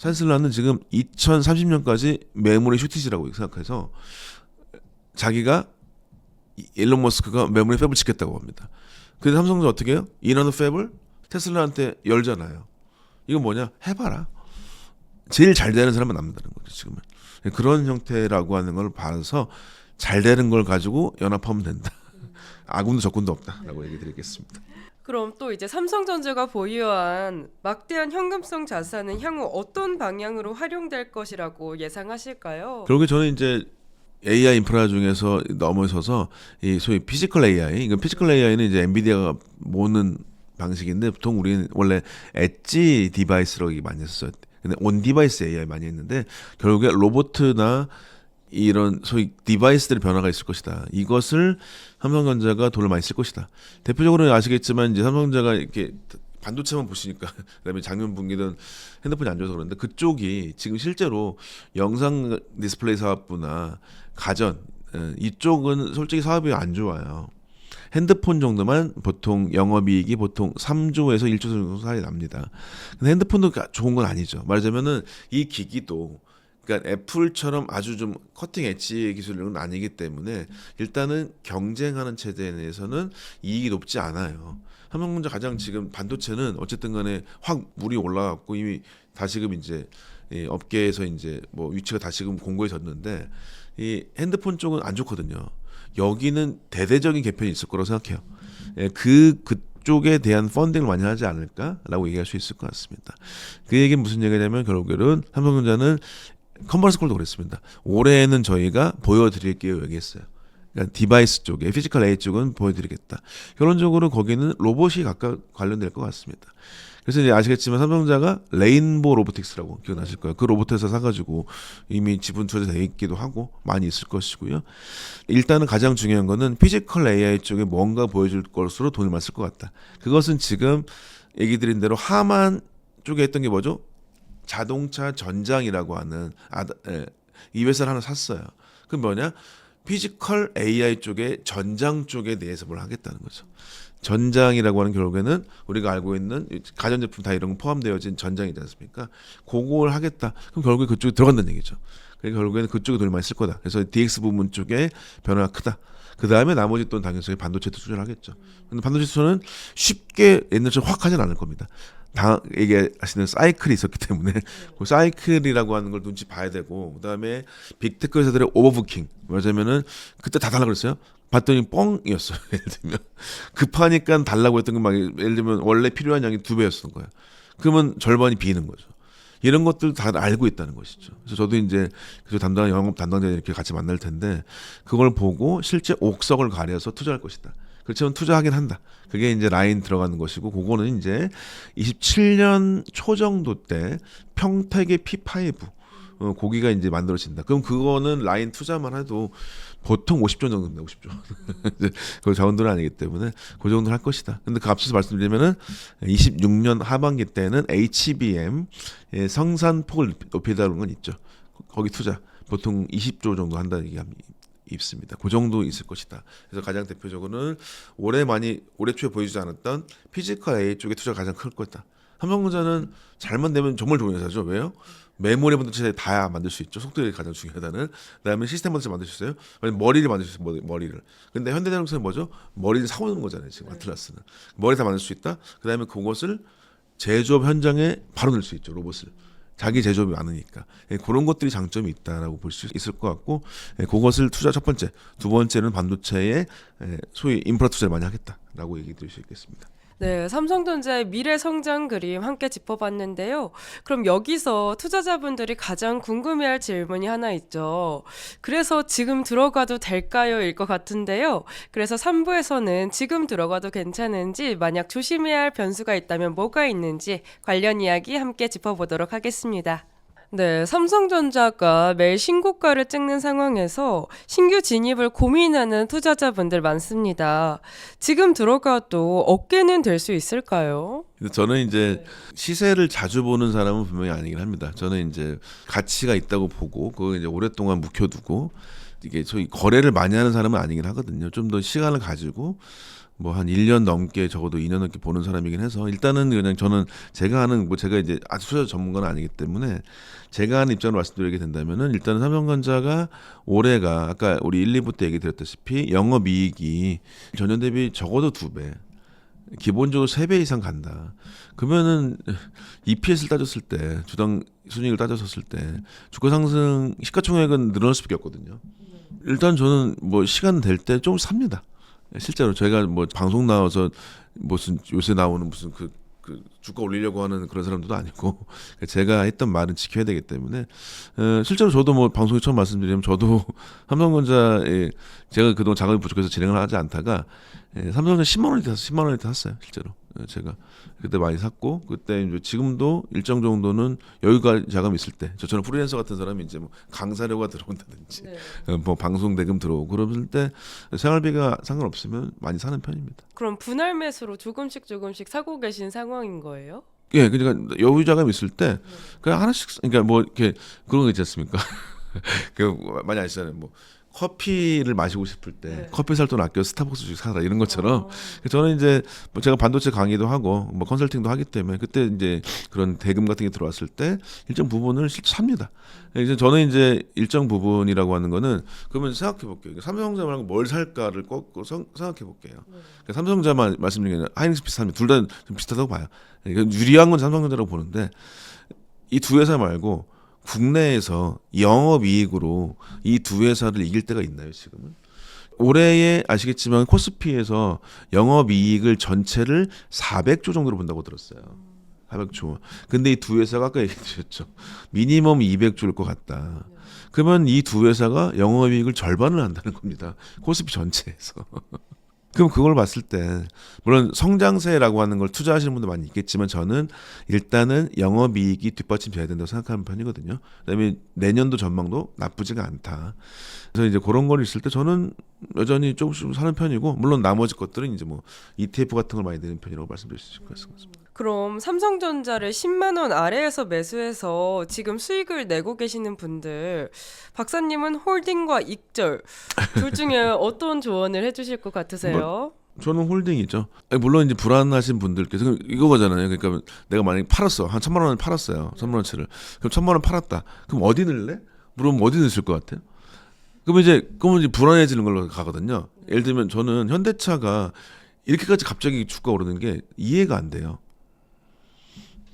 테슬라는 지금 2030년까지 메모리 슈티지라고 생각해서 자기가 일론 머스크가 메모리 팹을 짓겠다고 합니다. 그래서 삼성도 어떻게 해요? 이나노 팹을 테슬라한테 열잖아요. 이건 뭐냐? 해봐라. 제일 잘 되는 사람만 남는다는 거죠. 지금은. 그런 형태라고 하는 걸 봐서 잘 되는 걸 가지고 연합하면 된다. 아군도 적군도 없다라고 얘기 드리겠습니다. 그럼 또 이제 삼성전자가 보유한 막대한 현금성 자산은 향후 어떤 방향으로 활용될 것이라고 예상하실까요? 결국에 저는 이제 AI 인프라 중에서 넘어서서 이 소위 피지컬 AI, 이건 피지컬 AI는 이제 엔비디아가 모으는 방식인데 보통 우리는 원래 엣지 디바이스로 많이 했었어요. 근데 온 디바이스 AI 많이 했는데 결국에 로봇이나 이런 소위 디바이스들의 변화가 있을 것이다. 이것을 삼성전자가 돈을 많이 쓸 것이다. 대표적으로 아시겠지만 이제 삼성전자가 이렇게 반도체만 보시니까 그다음에 작년 분기는 핸드폰이 안 좋아서 그런데 그쪽이 지금 실제로 영상 디스플레이 사업부나 가전 이쪽은 솔직히 사업이 안 좋아요. 핸드폰 정도만 보통 영업이익이 보통 3조에서 1조 정도 사이 납니다. 근데 핸드폰도 좋은 건 아니죠. 말하자면은 이 기기도 그러니까 애플처럼 아주 좀 커팅 엣지 기술은 아니기 때문에 일단은 경쟁하는 체제에 대해서는 이익이 높지 않아요. 삼성전자 가장 지금 반도체는 어쨌든 간에 확 물이 올라갔고 이미 다시금 이제 이 업계에서 이제 뭐 위치가 다시금 공고해졌는데 이 핸드폰 쪽은 안 좋거든요. 여기는 대대적인 개편이 있을 거라고 생각해요. 그쪽에 대한 펀딩을 많이 하지 않을까라고 얘기할 수 있을 것 같습니다. 그 얘기는 무슨 얘기냐면 결국에는 삼성전자는 컨버런스 콜도 그랬습니다. 올해는 저희가 보여드릴게요 얘기했어요. 그러니까 디바이스 쪽에 피지컬 AI 쪽은 보여드리겠다. 결론적으로 거기는 로봇이 각각 관련될 것 같습니다. 그래서 이제 아시겠지만 삼성전자가 레인보 로보틱스라고 기억나실 거예요. 그 로봇에서 사가지고 이미 지분 투자돼 있기도 하고 많이 있을 것이고요. 일단은 가장 중요한 거는 피지컬 AI 쪽에 뭔가 보여줄 것으로 돈을 많이 쓸 것 같다. 그것은 지금 얘기 드린 대로 하만 쪽에 했던 게 뭐죠? 자동차 전장이라고 하는 이 회사를 하나 샀어요. 그 뭐냐? 피지컬 AI 쪽에 전장 쪽에 대해서 뭘 하겠다는 거죠. 전장이라고 하는 결국에는 우리가 알고 있는 가전제품 다 이런 거 포함되어진 전장이지 않습니까? 그걸 하겠다. 그럼 결국에 그쪽에 들어간다는 얘기죠. 그러니까 결국에는 그쪽에 돈을 많이 쓸 거다. 그래서 DX 부분 쪽에 변화가 크다. 그 다음에 나머지 돈 당연히 반도체 투자를 하겠죠. 근데 반도체 투자는 쉽게 옛날처럼 확 하진 않을 겁니다. 얘기하시는 사이클이 있었기 때문에 그 사이클이라고 하는 걸 눈치 봐야 되고 그다음에 빅테크 회사들의 오버부킹 말하자면은 그때 다 달라고 그랬어요. 봤더니 뻥이었어요. 예를 들면 급하니까 달라고 했던 게 막 예를 들면 원래 필요한 양이 2배였던 거예요. 그러면 절반이 비는 거죠. 이런 것들 다 알고 있다는 것이죠. 그래서 저도 이제 그 담당 영업 담당자들 이렇게 같이 만날 텐데 그걸 보고 실제 옥석을 가려서 투자할 것이다. 그렇지만 투자하긴 한다. 그게 이제 라인 들어가는 것이고 그거는 이제 27년 초 정도 때 평택의 P5 고기가 이제 만들어진다. 그럼 그거는 라인 투자만 해도 보통 50조 정도입니다. 50조. 그 자원들은 아니기 때문에 그 정도는 할 것이다. 근데 그 앞서서 말씀드리면은 26년 하반기 때는 HBM 성산폭을 높이다는 건 있죠. 거기 투자 보통 20조 정도 한다는 얘기합니다. 있습니다. 그 정도 있을 것이다. 그래서 가장 대표적으로는 올해 초에 보여주지 않았던 피지컬 AI 쪽에 투자가 가장 클 거다. 삼성전자는 잘만 되면 정말 좋은 회사죠. 왜요? 메모리 반도체 다 만들 수 있죠. 속도가 가장 중요하다는. 그다음에 시스템 반도체 만들 수 있어요. 머리를 만들 수 있어요. 머리를. 근데 현대자동차는 뭐죠? 머리를 사오는 거잖아요. 지금 아틀라스는. 머리 다 만들 수 있다. 그다음에 그것을 제조업 현장에 바로 넣을 수 있죠. 로봇을. 자기 제조업이 많으니까 그런 것들이 장점이 있다라고 볼 수 있을 것 같고 그것을 투자 첫 번째, 두 번째는 반도체에 소위 인프라 투자를 많이 하겠다라고 얘기 드릴 수 있겠습니다. 네, 삼성전자의 미래 성장 그림 함께 짚어봤는데요. 그럼 여기서 투자자분들이 가장 궁금해할 질문이 하나 있죠. 그래서 지금 들어가도 될까요? 일 것 같은데요. 그래서 3부에서는 지금 들어가도 괜찮은지 만약 조심해야 할 변수가 있다면 뭐가 있는지 관련 이야기 함께 짚어보도록 하겠습니다. 네, 삼성전자가 매일 신고가를 찍는 상황에서 신규 진입을 고민하는 투자자분들 많습니다. 지금 들어가도 어깨는 될 수 있을까요? 근데 저는 이제 시세를 자주 보는 사람은 분명히 아니긴 합니다. 저는 이제 가치가 있다고 보고 그거 이제 오랫동안 묵혀두고 이게 저희 거래를 많이 하는 사람은 아니긴 하거든요. 좀 더 시간을 가지고 뭐 한 1년 넘게 적어도 2년 넘게 보는 사람이긴 해서 일단은 그냥 저는 제가 하는 뭐 제가 이제 아주 투자 전문가는 아니기 때문에 제가 하는 입장으로 말씀드리게 된다면은 일단은 삼성전자가 올해가 아까 우리 1, 2부 때 얘기 드렸다시피 영업이익이 전년 대비 적어도 2배 기본적으로 3배 이상 간다. 그러면은 EPS를 따졌을 때 주당 순이익을 따졌을 때 주가 상승 시가총액은 늘어날 수밖에 없거든요. 일단 저는 뭐 시간 될 때 좀 삽니다. 실제로 저희가 뭐 방송 나와서 무슨 요새 나오는 무슨 그 주가 올리려고 하는 그런 사람들도 아니고 제가 했던 말은 지켜야 되기 때문에 실제로 저도 뭐 방송에 처음 말씀드리면 저도 삼성전자에 제가 그동안 자금이 부족해서 진행을 하지 않다가 삼성전자 10만 원이 돼서 10만 원이 샀어요. 실제로 제가 그때 많이 샀고 그때 이제 지금도 일정 정도는 여유가 자금 있을 때 저처럼 프리랜서 같은 사람이 이제 뭐 강사료가 들어온다든지 뭐 방송 대금 들어오고 그럴 때 생활비가 상관없으면 많이 사는 편입니다. 그럼 분할 매수로 조금씩 사고 계신 상황인 거예요? 예, 그러니까 여유 자금 있을 때 그냥 하나씩 그러니까 뭐 이렇게 그런 거 있지 않습니까? 그 많이 아시잖아요. 뭐 커피를 마시고 싶을 때 네. 커피 살 돈 아껴 스타벅스 주식 사라 이런 것처럼 저는 이제 뭐 제가 반도체 강의도 하고 뭐 컨설팅도 하기 때문에 그때 이제 그런 대금 같은 게 들어왔을 때 일정 부분을 실제 삽니다. 이제 저는 이제 일정 부분이라고 하는 거는 그러면 생각해 볼게요. 삼성전자 말고 뭘 살까를 꼭 생각해 볼게요. 그러니까 삼성전자만 말씀드리면 하이닉스 비슷합니다. 둘 다 좀 비슷하다고 봐요. 그러니까 유리한 건 삼성전자라고 보는데 이 두 회사 말고 국내에서 영업이익으로 이 두 회사를 이길 때가 있나요 지금은? 올해에 아시겠지만 코스피에서 영업이익을 전체를 400조 정도로 본다고 들었어요. 400조. 근데 이 두 회사가 아까 얘기해 주셨죠. 미니멈 200조일 것 같다. 그러면 이 두 회사가 영업이익을 절반을 한다는 겁니다. 코스피 전체에서. 그럼 그걸 봤을 때 물론 성장세라고 하는 걸 투자하시는 분도 많이 있겠지만 저는 일단은 영업이익이 뒷받침돼야 된다고 생각하는 편이거든요. 그다음에 내년도 전망도 나쁘지가 않다. 그래서 이제 그런 걸 있을 때 저는 여전히 조금씩 사는 편이고 물론 나머지 것들은 이제 뭐 ETF 같은 걸 많이 내는 편이라고 말씀드릴 수 있을 것 같습니다. 그럼 삼성전자를 10만 원 아래에서 매수해서 지금 수익을 내고 계시는 분들, 박사님은 홀딩과 익절 둘 중에 어떤 조언을 해주실 것 같으세요? 저는 홀딩이죠. 아니, 물론 이제 불안하신 분들께서 이거잖아요. 그러니까 내가 만약에 팔았어. 한 1,000만 원을 팔았어요. 1,000만 원치를. 그럼 1,000만 원 팔았다. 그럼 어디 넣을래? 물어보면 어디 넣으실 것 같아요? 그러면 이제 불안해지는 걸로 가거든요. 예를 들면 저는 현대차가 이렇게까지 갑자기 주가 오르는 게 이해가 안 돼요.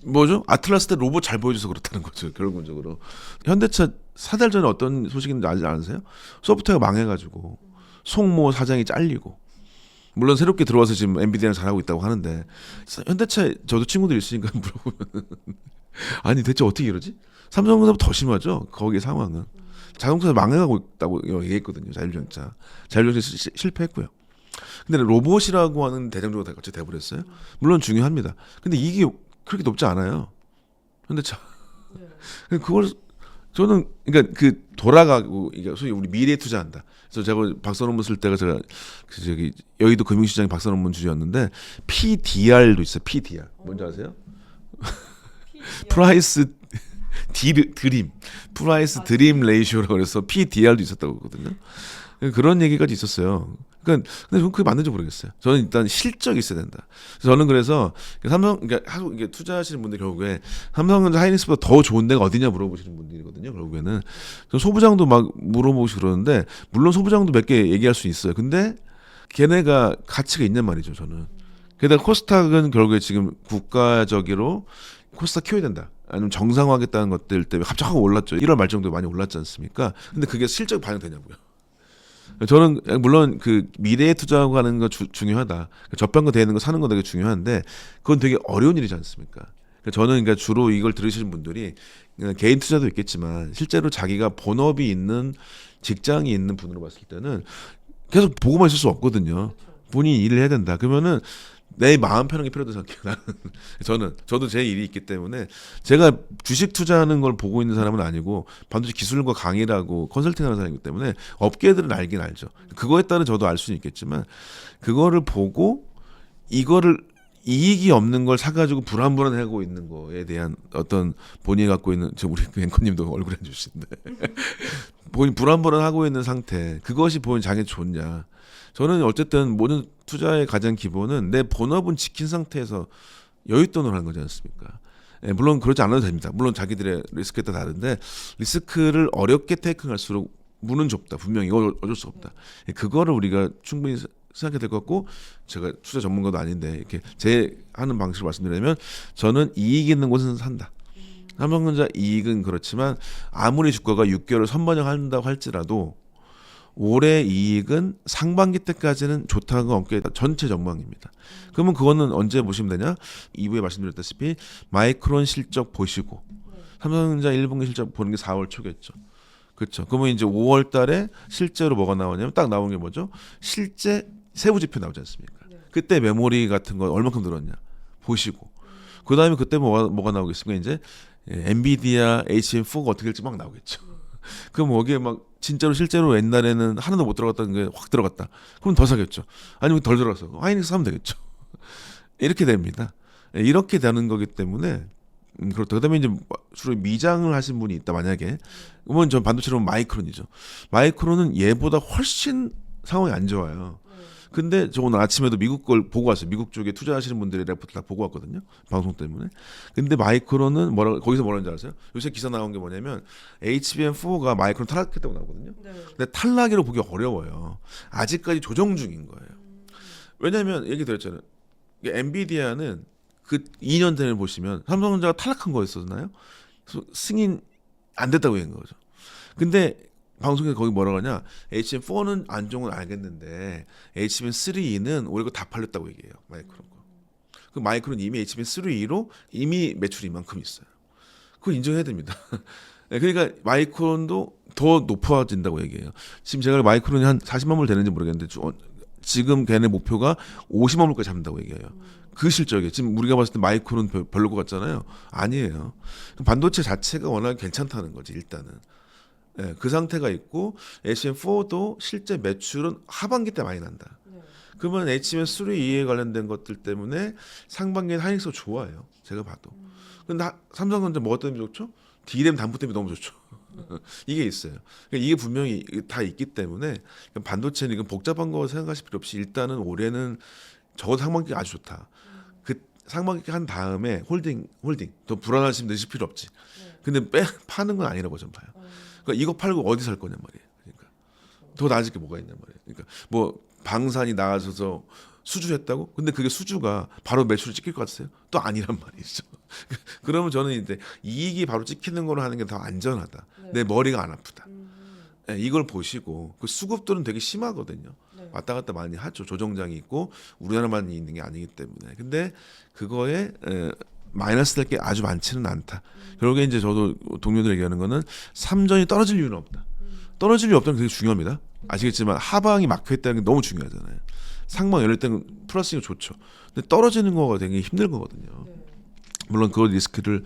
뭐죠? 아틀라스 때 로봇 잘 보여줘서 그렇다는 거죠. 결론적으로. 현대차 4달 전에 어떤 소식인지 아직 아세요? 소프트웨어가 망해가지고 송모 사장이 잘리고 물론 새롭게 들어와서 지금 엔비디아랑 잘하고 있다고 하는데 현대차 저도 친구들 있으니까 물어보면 아니 대체 어떻게 이러지? 삼성보다 더 심하죠. 거기 상황은 자동차 망해가고 있다고 얘기했거든요. 자율주행차 실패했고요. 근데 로봇이라고 하는 대장주가 같이 돼버렸어요. 물론 중요합니다. 근데 이게 그렇게 높지 않아요. 현대차. 그걸 저는 그러니까 그 돌아가고 이게 소위 우리 미래에 투자한다. 그래서 제가 박사 논문 쓸 때가 제가 그 저기 여의도 금융시장의 박사 논문 주제였는데 PDR도 있어요. PDR 뭔지 아세요? 프라이스 드림 프라이스 드림 레이쇼라고 그래서 PDR도 있었다고 하거든요. 그런 얘기까지 있었어요. 그러니까 근데 저는 그게 맞는지 모르겠어요. 저는 일단 실적이 있어야 된다. 저는 그래서 삼성 그러니까 이게 투자하시는 분들 결국에 삼성전자 하이닉스보다 더 좋은 데가 어디냐 물어보시는 분들이거든요. 결국에는 소부장도 막 물어보시고 그러는데 물론 소부장도 몇 개 얘기할 수 있어요. 근데 걔네가 가치가 있냔 말이죠. 저는. 게다가 코스닥은 결국에 지금 국가적으로 코스닥 키워야 된다. 아니면 정상화하겠다는 것들 때문에 갑자기 확 올랐죠. 1월 말 정도에 많이 올랐지 않습니까? 근데 그게 실적 반영되냐고요. 저는 물론 그 미래에 투자하고 하는 거 중요하다. 저평가 되는 거 사는 거 되게 중요한데 그건 되게 어려운 일이지 않습니까? 저는 그러니까 주로 이걸 들으시는 분들이 개인 투자도 있겠지만 실제로 자기가 본업이 있는 직장이 있는 분으로 봤을 때는 계속 보고만 있을 수 없거든요. 본인이 일을 해야 된다. 그러면은 내 마음 편한 게 필요하다고 생각해요. 저도 제 일이 있기 때문에 제가 주식 투자하는 걸 보고 있는 사람은 아니고 반드시 기술과 강의라고 컨설팅하는 사람이기 때문에 업계들은 알긴 알죠. 그거에 따른 저도 알 수는 있겠지만 그거를 보고 이거를 이익이 없는 걸 사가지고 불안불안하고 있는 거에 대한 어떤 본인이 갖고 있는 우리 앵커님도 얼굴 해주시는데 본인 불안불안하고 있는 상태 그것이 본인 자기 좋냐. 저는 어쨌든 모든 투자의 가장 기본은 내 본업은 지킨 상태에서 여윳돈을 하는 거지 않습니까? 예, 물론 그러지 않아도 됩니다. 물론 자기들의 리스크에 따라 다른데 리스크를 어렵게 테이크할수록 문은 좁다. 분명히 이거 어쩔 수 없다. 예, 그거를 우리가 충분히 생각해야 될 것 같고 제가 투자 전문가도 아닌데 이렇게 제 하는 방식을 말씀드리면 저는 이익 있는 곳은 산다. 삼성전자 이익은 그렇지만 아무리 주가가 6개월 선반영한다고 할지라도 올해 이익은 상반기 때까지는 좋다고 업계 전체 전망입니다. 그러면 그거는 언제 보시면 되냐? 2부에 말씀드렸다시피 마이크론 실적 보시고 삼성전자 1분기 실적 보는 게 4월 초겠죠. 그렇죠. 그러면 이제 5월 달에 실제로 뭐가 나오냐면 딱 나온 게 뭐죠? 실제 세부 지표 나오지 않습니까? 그때 메모리 같은 거 얼마큼 늘었냐 보시고 그 다음에 그때 뭐가 나오겠습니까? 이제 엔비디아, HM4가 어떻게 될지 막 나오겠죠. 그럼 거기에 막 진짜로 실제로 옛날에는 하나도 못 들어갔다는 게 확 들어갔다. 그럼 더 사겠죠. 아니면 덜 들어가서 하이닉스 사면 되겠죠. 이렇게 됩니다. 이렇게 되는 거기 때문에 그렇다. 그다음에 이제 주로 미장을 하신 분이 있다 만약에 그러면 전 반도체로 마이크론이죠. 마이크론은 얘보다 훨씬 상황이 안 좋아요. 근데 저 오늘 아침에도 미국 걸 보고 왔어요. 미국 쪽에 투자하시는 분들의 레포트 다 보고 왔거든요. 방송 때문에. 근데 마이크론은 거기서 뭐라는 줄 아세요? 요새 기사 나온 게 뭐냐면 HBM4가 마이크론 탈락했다고 나오거든요. 네. 근데 탈락이라고 보기 어려워요. 아직까지 조정 중인 거예요. 왜냐하면 얘기 드렸잖아요. 엔비디아는 그 2년 전에 보시면 삼성전자가 탈락한 거였었나요? 승인 안 됐다고 얘기한 거죠. 근데 방송에서 거기 뭐라고 하냐? HBM4는 안 좋은 건 알겠는데 HBM3는 올해 다 팔렸다고 얘기해요. 마이크론 거. 그 마이크론 이미 HBM3로 이미 매출이 이만큼 있어요. 그걸 인정해야 됩니다. 그러니까 마이크론도 더 높아진다고 얘기해요. 지금 제가 마이크론이 한 40만 불 되는지 모르겠는데 지금 걔네 목표가 50만 불까지 잡는다고 얘기해요. 그 실적에 지금 우리가 봤을 때 마이크론 별로 것 같잖아요. 아니에요. 반도체 자체가 워낙 괜찮다는 거지 일단은. 네, 그 상태가 있고 HBM4도 실제 매출은 하반기 때 많이 난다. 그러면 HBM3에 관련된 것들 때문에 상반기에 하이닉스가 좋아요. 제가 봐도. 근데 삼성전자 뭐 때문에 좋죠? D램 단부 때문에 너무 좋죠. 이게 있어요. 그러니까 이게 분명히 다 있기 때문에 반도체는 이건 복잡한 거 생각하실 필요 없이 일단은 올해는 적어도 상반기가 아주 좋다. 그 상반기 한 다음에 홀딩 더 불안하시면 드실 필요 없지. 근데 파는 건 아니라고 좀 봐요. 그러니까 이거 팔고 어디 살 거냔 말이에요. 그러니까 더 나아질 게 뭐가 있냔 말이에요. 그러니까 뭐 방산이 나아져서 수주했다고? 근데 그게 수주가 바로 매출을 찍힐 것 같으세요? 또 아니란 말이죠. 그러면 저는 이제 이익이 바로 찍히는 거로 하는 게 더 안전하다. 내 머리가 안 아프다. 네, 이걸 보시고 그 수급들은 되게 심하거든요. 왔다 갔다 많이 하죠. 조정장이 있고 우리나라만 있는 게 아니기 때문에. 근데 그거에 마이너스 될 게 아주 많지는 않다. 결국에 이제 저도 동료들 얘기하는 거는 삼전이 떨어질 이유는 없다. 떨어질 이유 없다는 게 되게 중요합니다. 아시겠지만 하방이 막혀 있다는 게 너무 중요하잖아요. 상방 열릴 때는 플러스가 좋죠. 근데 떨어지는 거가 되게 힘든 거거든요. 물론 그 리스크를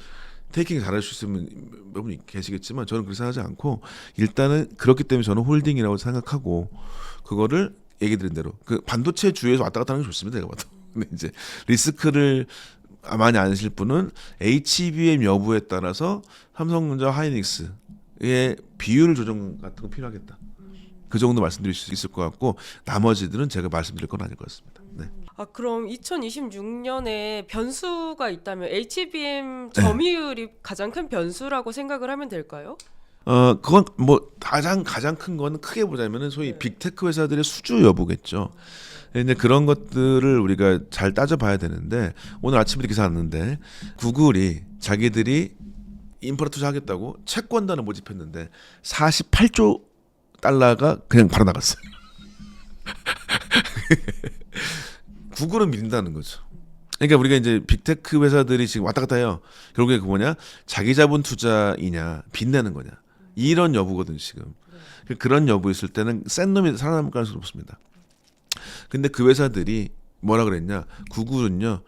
테이킹 잘할 수 있으면 몇 분 계시겠지만 저는 그렇게 생각하지 않고 일단은 그렇기 때문에 저는 홀딩이라고 생각하고 그거를 얘기 드린 대로 그 반도체 주에서 왔다 갔다 하는 게 좋습니다. 제가 봐도. 근데 이제 리스크를 많이 안 하실 분은 HBM 여부에 따라서 삼성전자 하이닉스의 비율 조정 같은 거 필요하겠다. 그 정도 말씀드릴 수 있을 것 같고 나머지들은 제가 말씀드릴 건 아닐 것 같습니다. 네. 아, 그럼 2026년에 변수가 있다면 HBM 점유율이 가장 큰 변수라고 생각을 하면 될까요? 그건 뭐 가장 큰 거는 크게 보자면은 소위 빅테크 회사들의 수주 여부겠죠. 근데 그런 것들을 우리가 잘 따져봐야 되는데 오늘 아침에 기사 났는데 구글이 자기들이 인프라 투자하겠다고 채권단을 모집했는데 48조 달러가 그냥 바로 나갔어요. 구글은 밀린다는 거죠. 그러니까 우리가 이제 빅테크 회사들이 지금 왔다 갔다 해요. 결국에 그 뭐냐? 자기 자본 투자이냐 빚내는 거냐 이런 여부거든 지금. 그런 여부 있을 때는 센 놈이 살아남을 가능성이 높습니다. 근데 그 회사들이 뭐라 그랬냐? 구글은요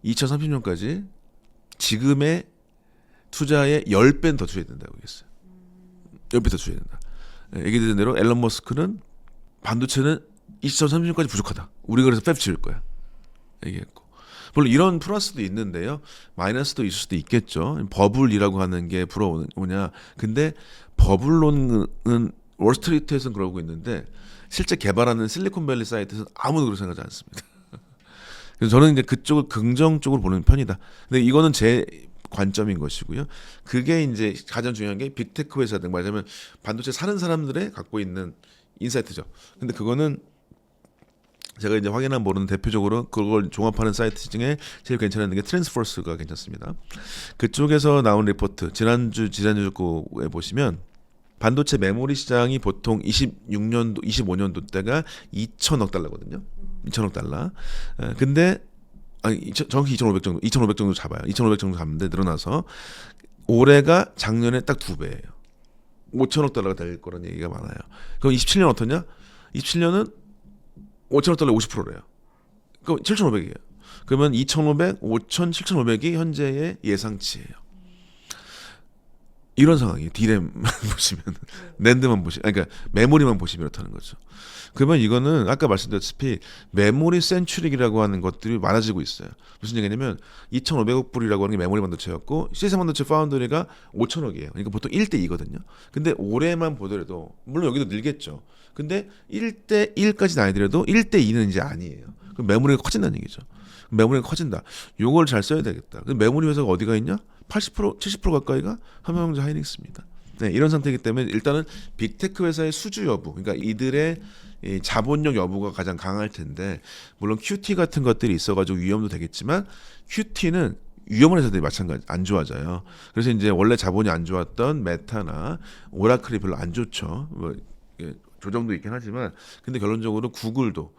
2030년까지 지금의 투자의 10배는 더 투자해야 된다고 얘기했어요. 10배 더 투자해야 된다. 얘기된 대로 앨런 머스크는 반도체는 2030년까지 부족하다. 우리가 그래서 팹 지을 거야. 얘기했고. 물론 이런 플러스도 있는데요. 마이너스도 있을 수도 있겠죠. 버블이라고 하는 게 불어오냐. 근데 버블론은 월스트리트에서는 그러고 있는데 실제 개발하는 실리콘밸리 사이트에서는 아무도 그렇게 생각하지 않습니다. 그래서 저는 이제 그쪽을 긍정적으로 보는 편이다. 근데 이거는 제 관점인 것이고요. 그게 이제 가장 중요한 게 빅테크 회사들 말하자면 반도체 사는 사람들의 갖고 있는 인사이트죠. 근데 그거는 제가 이제 확인한 바로는 대표적으로 그걸 종합하는 사이트 중에 제일 괜찮은 게 트랜스포스가 괜찮습니다. 그쪽에서 나온 리포트 지난주 거에 보시면 반도체 메모리 시장이 보통 26년도 25년도 때가 2천억 달러거든요. 2천억 달러. 근데 정확히 2,500 정도 잡아요. 2,500 정도 잡는데 늘어나서 올해가 작년에 딱 2배예요. 5천억 달러가 될 거라는 얘기가 많아요. 그럼 27년 어떠냐? 27년은 5천억 달러 50%래요. 그럼 7,500이에요. 그러면 2,500, 5,000, 7,500이 현재의 예상치예요. 이런 상황이에요. D램만 보시면 낸드만 보시면 그러니까 메모리만 보시면 이렇다는 거죠. 그러면 이거는 아까 말씀드렸다시피 메모리 센츄릭이라고 하는 것들이 많아지고 있어요. 무슨 얘기냐면 2,500억 불이라고 하는 게 메모리 반도체였고 시스템 반도체 파운드리가 5,000억이에요. 그러니까 보통 1대 2거든요. 근데 올해만 보더라도 물론 여기도 늘겠죠. 근데 1대 1까지는 아니더라도 1대 2는 이제 아니에요. 그럼 메모리가 커진다는 얘기죠. 메모리가 커진다. 요걸 잘 써야 되겠다. 메모리 회사가 어디가 있냐? 80% 70% 가까이가 삼성전자 하이닉스입니다. 네, 이런 상태이기 때문에 일단은 빅테크 회사의 수주 여부, 그러니까 이들의 이 자본력 여부가 가장 강할 텐데 물론 QT 같은 것들이 있어가지고 위험도 되겠지만 QT는 위험한 회사들이 마찬가지 안 좋아져요. 그래서 이제 원래 자본이 안 좋았던 메타나 오라클이 별로 안 좋죠. 뭐 조정도 있긴 하지만 근데 결론적으로 구글도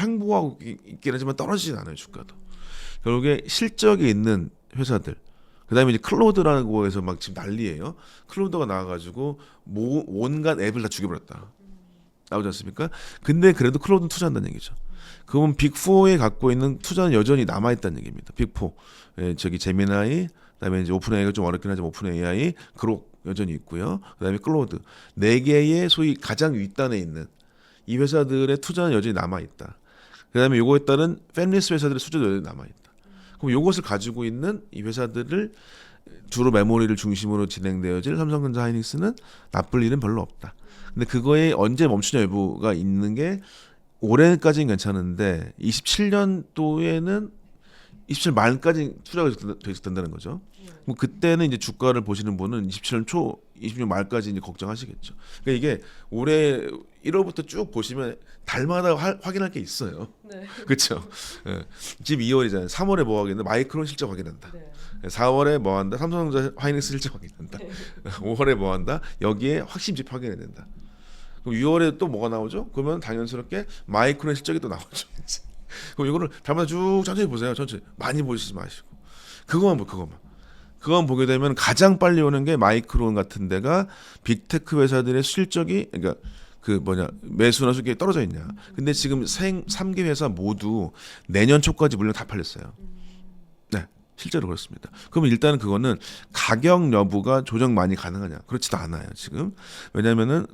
횡보하고 있긴 하지만 떨어지진 않아요 주가도. 결국에 실적이 있는 회사들. 그다음에 이제 클로드라고 해서 막 지금 난리예요. 클로드가 나와가지고 온갖 앱을 다 죽여버렸다. 나오지 않습니까? 근데 그래도 클로드는 투자한다는 얘기죠. 그러면 빅4에 갖고 있는 투자는 여전히 남아있다는 얘기입니다. 빅4. 예, 저기 제미나이, 그다음에 이제 오픈AI가 좀 어렵긴 하지만 오픈AI, 그록 여전히 있고요. 그다음에 클로드. 네 개의 소위 가장 윗단에 있는 이 회사들의 투자는 여전히 남아있다. 그다음에 요거에 따른 팹리스 회사들의 수주도 여전히 남아있다. 그럼 요것을 가지고 있는 이 회사들을 주로 메모리를 중심으로 진행되어질 삼성전자 하이닉스는 나쁠 일은 별로 없다. 근데 그거에 언제 멈추냐 여부가 있는 게 올해까지는 괜찮은데 27년도에는 27년 말까지 투자가 된다는 거죠. 뭐 그때는 이제 주가를 보시는 분은 27년 초, 26년 말까지 이제 걱정하시겠죠. 그러니까 이게 올해 1월부터 쭉 보시면 달마다 확인할 게 있어요. 네. 그렇죠. 예. 지금 2월이잖아요. 3월에 뭐 하겠는데 마이크론 실적 확인한다. 네. 4월에 뭐 한다. 삼성전자 하이닉스 실적 확인한다. 네. 5월에 뭐 한다. 여기에 확신집 확인해야 된다. 그럼 6월에 또 뭐가 나오죠? 그러면 당연스럽게 마이크론 실적이 또 나오죠. 그럼 이거를 달마다 쭉 천천히 보세요. 천천히 많이 보시지 마시고 그것만 보게 되면 가장 빨리 오는 게 마이크론 같은 데가 빅테크 회사들의 실적이 그러니까 매수나 수익이 떨어져 있냐. 근데 지금 3개 회사 모두 내년 초까지 물량 다 팔렸어요. 네, 실제로 그렇습니다. 그러면 일단은 그거는 가격 여부가 조정 많이 가능하냐? 그렇지도 않아요. 지금 왜냐하면은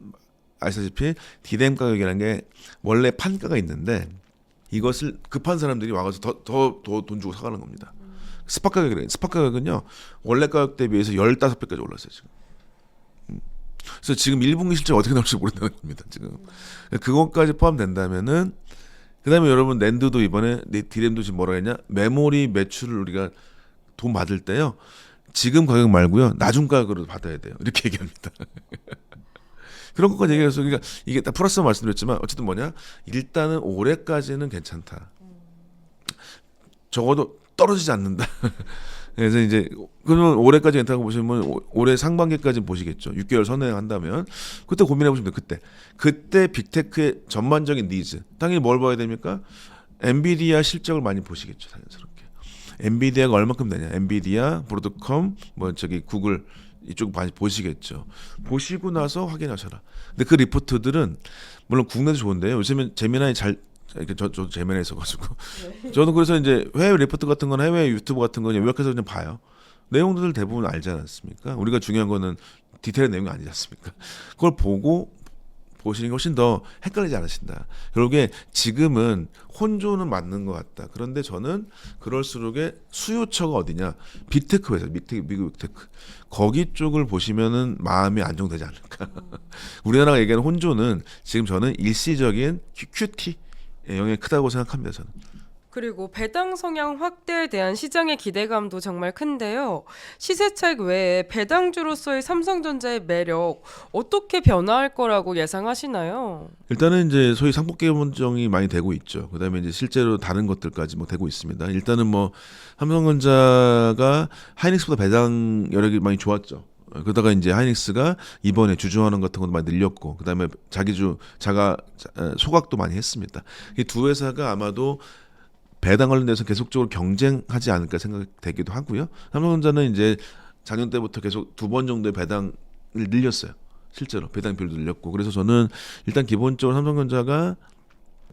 아시다시피 디램 가격이라는 게 원래 판가가 있는데 이것을 급한 사람들이 와서 더 돈 주고 사가는 겁니다. 스팟 가격이래요. 스팟 가격은요 원래 가격 대비해서 15배까지 올랐어요 지금. 그래서 지금 1분기 실적 어떻게 나올지 모른다는 겁니다 지금. 그것까지 포함된다면은 그다음에 여러분 낸드도 이번에 디램도 지금 뭐라 했냐 메모리 매출을 우리가 돈 받을 때요 지금 가격 말고요 나중 가격으로 받아야 돼요 이렇게 얘기합니다. 그런 것까지 얘기해서 그러니까 이게 딱 플러스 말씀드렸지만 어쨌든 뭐냐 일단은 올해까지는 괜찮다. 적어도 떨어지지 않는다. 그래서 이제 그러면 올해까지 괜찮다고 보시면 올해 상반기까지 보시겠죠. 6개월 선행한다면 그때 고민해 보시면 돼요. 그때 빅테크의 전반적인 니즈 당연히 뭘 봐야 됩니까? 엔비디아 실적을 많이 보시겠죠. 자연스럽게 엔비디아가 얼마큼 되냐. 엔비디아, 브로드컴, 구글 이쪽 많이 보시겠죠. 보시고 나서 확인하셔라. 근데 그 리포트들은 물론 국내도 좋은데요. 요즘엔 제미나이 저도 제미나이 있어가지고 네. 저는 그래서 이제 해외 리포트 같은 건 해외 유튜브 같은 건 요약해서 그냥 봐요. 내용들 대부분 알지 않습니까? 우리가 중요한 거는 디테일한 내용이 아니지 않습니까? 그걸 보고 보시는 게 훨씬 더 헷갈리지 않으신다. 결국에 지금은 혼조는 맞는 것 같다. 그런데 저는 그럴수록에 수요처가 어디냐? 빅테크 회사, 미국 빅테크. 거기 쪽을 보시면은 마음이 안정되지 않을까. 우리나라가 얘기하는 혼조는 지금 저는 일시적인 QT 영향이 크다고 생각합니다. 저는. 그리고 배당 성향 확대에 대한 시장의 기대감도 정말 큰데요. 시세 차익 외에 배당주로서의 삼성전자의 매력 어떻게 변화할 거라고 예상하시나요? 일단은 이제 소위 상폭 개론정이 많이 되고 있죠. 그다음에 이제 실제로 다른 것들까지 되고 있습니다. 일단은 삼성전자가 하이닉스보다 배당 여력이 많이 좋았죠. 그러다가 이제 하이닉스가 이번에 주주환원 같은 것도 많이 늘렸고, 그다음에 자가 소각도 많이 했습니다. 이 두 회사가 아마도 배당 관련돼서 계속적으로 경쟁하지 않을까 생각되기도 하고요. 삼성전자는 이제 작년 때부터 계속 2번 정도의 배당을 늘렸어요. 실제로 배당 비율도 늘렸고. 그래서 저는 일단 기본적으로 삼성전자가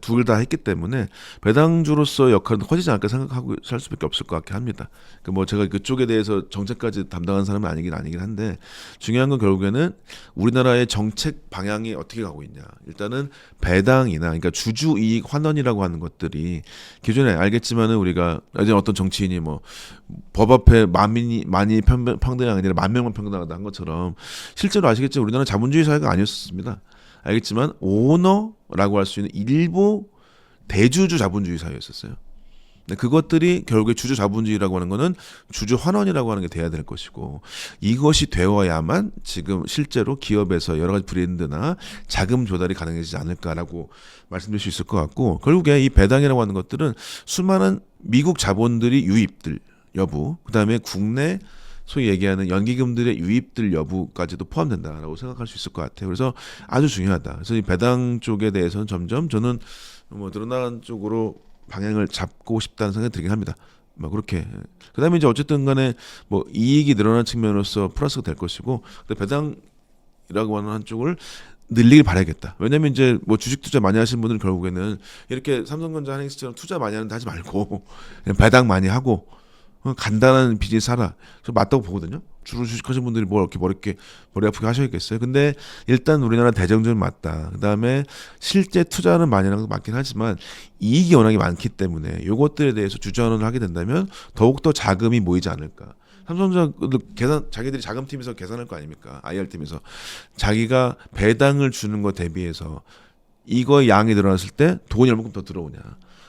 두 개 다 했기 때문에 배당주로서 역할은 커지지 않을까 생각하고 살 수밖에 없을 것 같긴 합니다. 뭐 제가 그쪽에 대해서 정책까지 담당한 사람은 아니긴 한데 중요한 건 결국에는 우리나라의 정책 방향이 어떻게 가고 있냐. 일단은 배당이나 그러니까 주주 이익 환원이라고 하는 것들이 기존에 알겠지만은 우리가 예전 어떤 정치인이 뭐 법 앞에 만이 평등이 아니라 만 명만 평등하다 한 것처럼 실제로 아시겠지만 우리나라는 자본주의 사회가 아니었습니다. 알겠지만 오너라고 할 수 있는 일부 대주주 자본주의 사회였었어요. 근데 그것들이 결국에 주주 자본주의라고 하는 거는 주주 환원이라고 하는 게 돼야 될 것이고 이것이 되어야만 지금 실제로 기업에서 여러 가지 브랜드나 자금 조달이 가능해지지 않을까라고 말씀드릴 수 있을 것 같고 결국에 이 배당이라고 하는 것들은 수많은 미국 자본들이 유입들 여부 그다음에 국내 소위 얘기하는 연기금들의 유입들 여부까지도 포함된다라고 생각할 수 있을 것 같아요. 그래서 아주 중요하다. 그래서 이 배당 쪽에 대해서는 점점 저는 뭐 늘어나는 쪽으로 방향을 잡고 싶다는 생각이 들긴 합니다. 뭐 그렇게. 그다음에 이제 어쨌든 간에 뭐 이익이 늘어나는 측면으로서 플러스가 될 것이고 근데 배당이라고 하는 한쪽을 늘리길 바라겠다. 왜냐면 이제 뭐 주식 투자 많이 하시는 분들은 결국에는 이렇게 삼성전자 하이닉스처럼 투자 많이 하는데 하지 말고 그냥 배당 많이 하고 간단한 비즈니스 하라. 저 맞다고 보거든요. 주로 주식하시는 분들이 뭘 이렇게 머리 아프게 하셔야겠어요. 근데 일단 우리나라 대정전 맞다. 그다음에 실제 투자는 많이 하는 것도 맞긴 하지만 이익이 워낙에 많기 때문에 이것들에 대해서 주저하는 하게 된다면 더욱더 자금이 모이지 않을까. 삼성전자 자기들이 자금팀에서 계산할 거 아닙니까? IR팀에서 자기가 배당을 주는 것 대비해서 이거의 양이 늘어났을 때 돈이 얼마큼 더 들어오냐.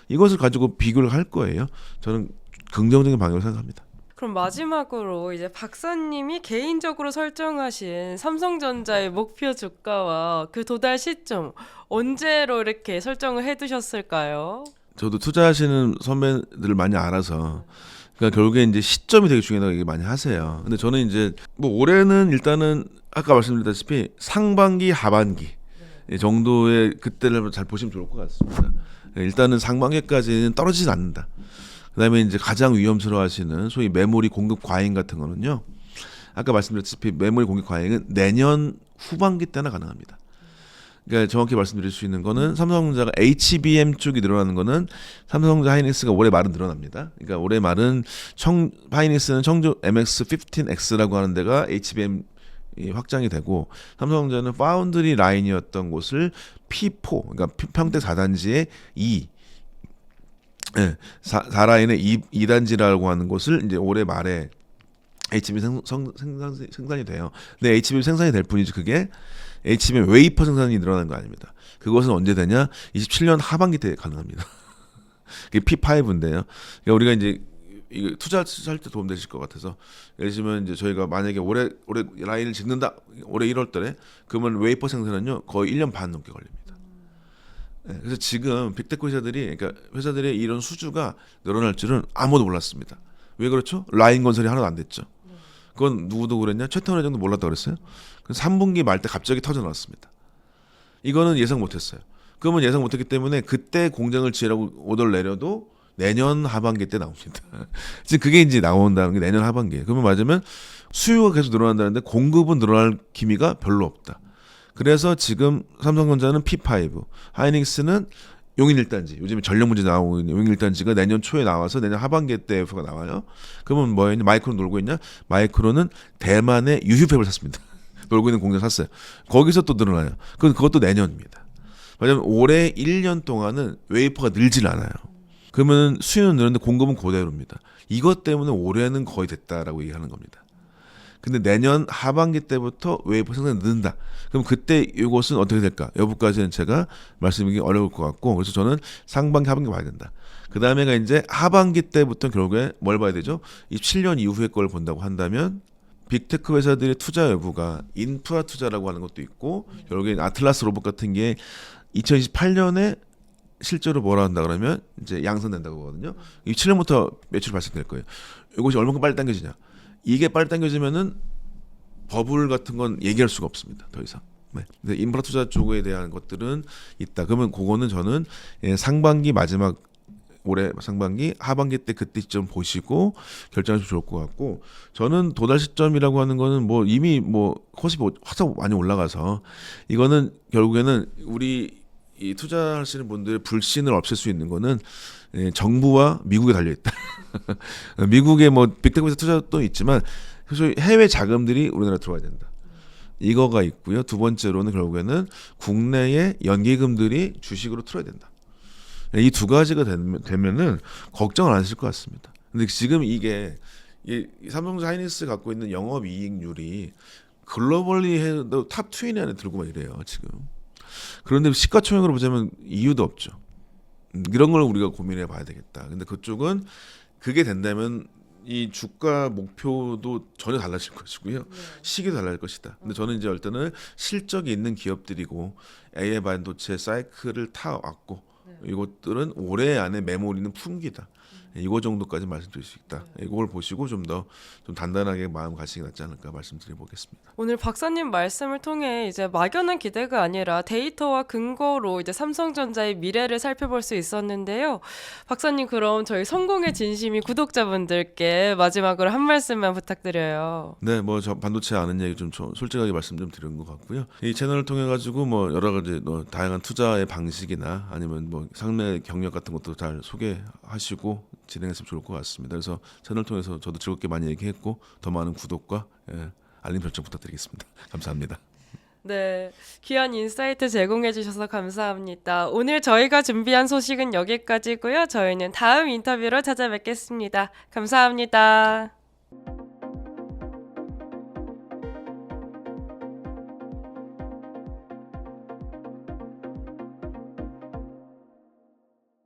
이것을 가지고 비교를 할 거예요. 저는 긍정적인 방향으로 생각합니다. 그럼 마지막으로 이제 박사님이 개인적으로 설정하신 삼성전자의 목표 주가와 그 도달 시점 언제로 이렇게 설정을 해두셨을까요? 저도 투자하시는 선배들을 많이 알아서 그러니까 결국에 이제 시점이 되게 중요하다고 얘기 많이 하세요. 근데 저는 이제 뭐 올해는 일단은 아까 말씀드렸다시피 상반기 하반기 정도의 그때를 잘 보시면 좋을 것 같습니다. 일단은 상반기까지는 떨어지지 않는다. 그다음에 이제 가장 위험스러워하시는 소위 메모리 공급 과잉 같은 거는요. 아까 말씀드렸다시피 메모리 공급 과잉은 내년 후반기 때나 가능합니다. 그러니까 정확히 말씀드릴 수 있는 거는 삼성전자가 HBM 쪽이 늘어나는 거는 삼성전자 하이닉스가 올해 말은 늘어납니다. 그러니까 올해 말은 하이닉스는 청주 MX15X라고 하는 데가 HBM 확장이 되고 삼성전자는 파운드리 라인이었던 곳을 P4 그러니까 평택 4단지의 2 4라인의 2단지라고 하는 곳을 이제 올해 말에 HBM 생산이 돼요. 근데 HBM 생산이 될 뿐이지 그게 HBM 웨이퍼 생산이 늘어나는 거 아닙니다. 그것은 언제 되냐? 27년 하반기 때 가능합니다. 그게 P5인데요. 그러니까 우리가 이제 이거 투자할 때 도움 되실 것 같아서 예를 들면 이제 저희가 만약에 올해 라인을 짓는다 올해 1월달에 그러면 웨이퍼 생산은요 거의 1년 반 넘게 걸립니다. 네, 그래서 지금 빅테크 회사들이 그러니까 회사들의 이런 수주가 늘어날 줄은 아무도 몰랐습니다. 왜 그렇죠? 라인 건설이 하나도 안 됐죠. 그건 누구도 그랬냐? 최태원 회장도 몰랐다 그랬어요. 그래서 3분기 말 때 갑자기 터져 나왔습니다. 이거는 예상 못했어요. 그러면 예상 못했기 때문에 그때 공장을 지으라고 오더를 내려도 내년 하반기 때 나옵니다. 지금 그게 이제 나온다는 게 내년 하반기에. 그러면 맞으면 수요가 계속 늘어난다는데 공급은 늘어날 기미가 별로 없다. 그래서 지금 삼성전자는 P5, 하이닉스는 용인 1단지, 요즘에 전력 문제 나오고 있는 용인 1단지가 내년 초에 나와서 내년 하반기 때 F가 나와요. 그러면 뭐였냐? 마이크론 놀고 있냐? 마이크론은 대만의 유휴팹을 샀습니다. 놀고 있는 공장 샀어요. 거기서 또 늘어나요. 그것도 내년입니다. 왜냐하면 올해 1년 동안은 웨이퍼가 늘질 않아요. 그러면 수요는 늘었는데 공급은 그대로입니다. 이것 때문에 올해는 거의 됐다라고 얘기하는 겁니다. 근데 내년 하반기 때부터 웨이퍼 생산이 는다. 그럼 그때 이것은 어떻게 될까? 여부까지는 제가 말씀드리기 어려울 것 같고 그래서 저는 상반기 하반기 봐야 된다. 그 다음에가 이제 하반기 때부터 결국에 뭘 봐야 되죠? 27년 이후의 걸 본다고 한다면 빅테크 회사들의 투자 여부가 인프라 투자라고 하는 것도 있고 결국에 아틀라스 로봇 같은 게 2028년에 실제로 뭐라 한다 그러면 이제 양산된다고 하거든요. 27년부터 매출 발생될 거예요. 이것이 얼마큼 빨리 당겨지냐? 이게 빨리 당겨지면은 버블 같은 건 얘기할 수가 없습니다. 더 이상. 네. 근데 인프라 투자 쪽에 대한 것들은 있다. 그러면 그거는 저는 상반기 마지막 올해 상반기 하반기 때 그때 시점 보시고 결정하시면 좋을 것 같고 저는 도달 시점이라고 하는 거는 뭐 이미 뭐 코스피 화상 많이 올라가서 이거는 결국에는 우리 이 투자하시는 분들의 불신을 없앨 수 있는 거는 정부와 미국에 달려 있다. 미국의 뭐 빅테크에서 투자도 있지만 사실 해외 자금들이 우리나라에 들어와야 된다. 이거가 있고요. 두 번째로는 결국에는 국내의 연기금들이 주식으로 틀어야 된다. 이 두 가지가 되면은 걱정을 안 하실 것 같습니다. 근데 지금 이게 이 삼성전자 하이닉스 갖고 있는 영업이익률이 글로벌리 해도 탑 20 안에 들고만 이래요 지금. 그런데 시가총액으로 보자면 이유도 없죠. 이런 걸 우리가 고민해 봐야 되겠다. 근데 그쪽은 그게 된다면 이 주가 목표도 전혀 달라질 것이고요. 시기도 달라질 것이다. 근데 저는 이제 일단은 실적이 있는 기업들이고 AI 반도체 사이클을 타왔고 이것들은 올해 안에 메모리는 풍기다. 이거 정도까지 말씀드릴 수 있다. 이걸 보시고 좀 더 좀 단단하게 마음 가시기 낫지 않을까 말씀드려보겠습니다. 오늘 박사님 말씀을 통해 이제 막연한 기대가 아니라 데이터와 근거로 이제 삼성전자의 미래를 살펴볼 수 있었는데요. 박사님 그럼 저희 성공의 진심이 구독자분들께 마지막으로 한 말씀만 부탁드려요. 네, 뭐 저 반도체 아는 얘기 좀 솔직하게 말씀 좀 드린 것 같고요. 이 채널을 통해 가지고 뭐 여러 가지 다양한 투자의 방식이나 아니면 뭐 상내 경력 같은 것도 잘 소개하시고 진행했으면 좋을 것 같습니다. 그래서 채널 통해서 저도 즐겁게 많이 얘기했고 더 많은 구독과 알림 설정 부탁드리겠습니다. 감사합니다. 네, 귀한 인사이트 제공해 주셔서 감사합니다. 오늘 저희가 준비한 소식은 여기까지고요. 저희는 다음 인터뷰로 찾아뵙겠습니다. 감사합니다.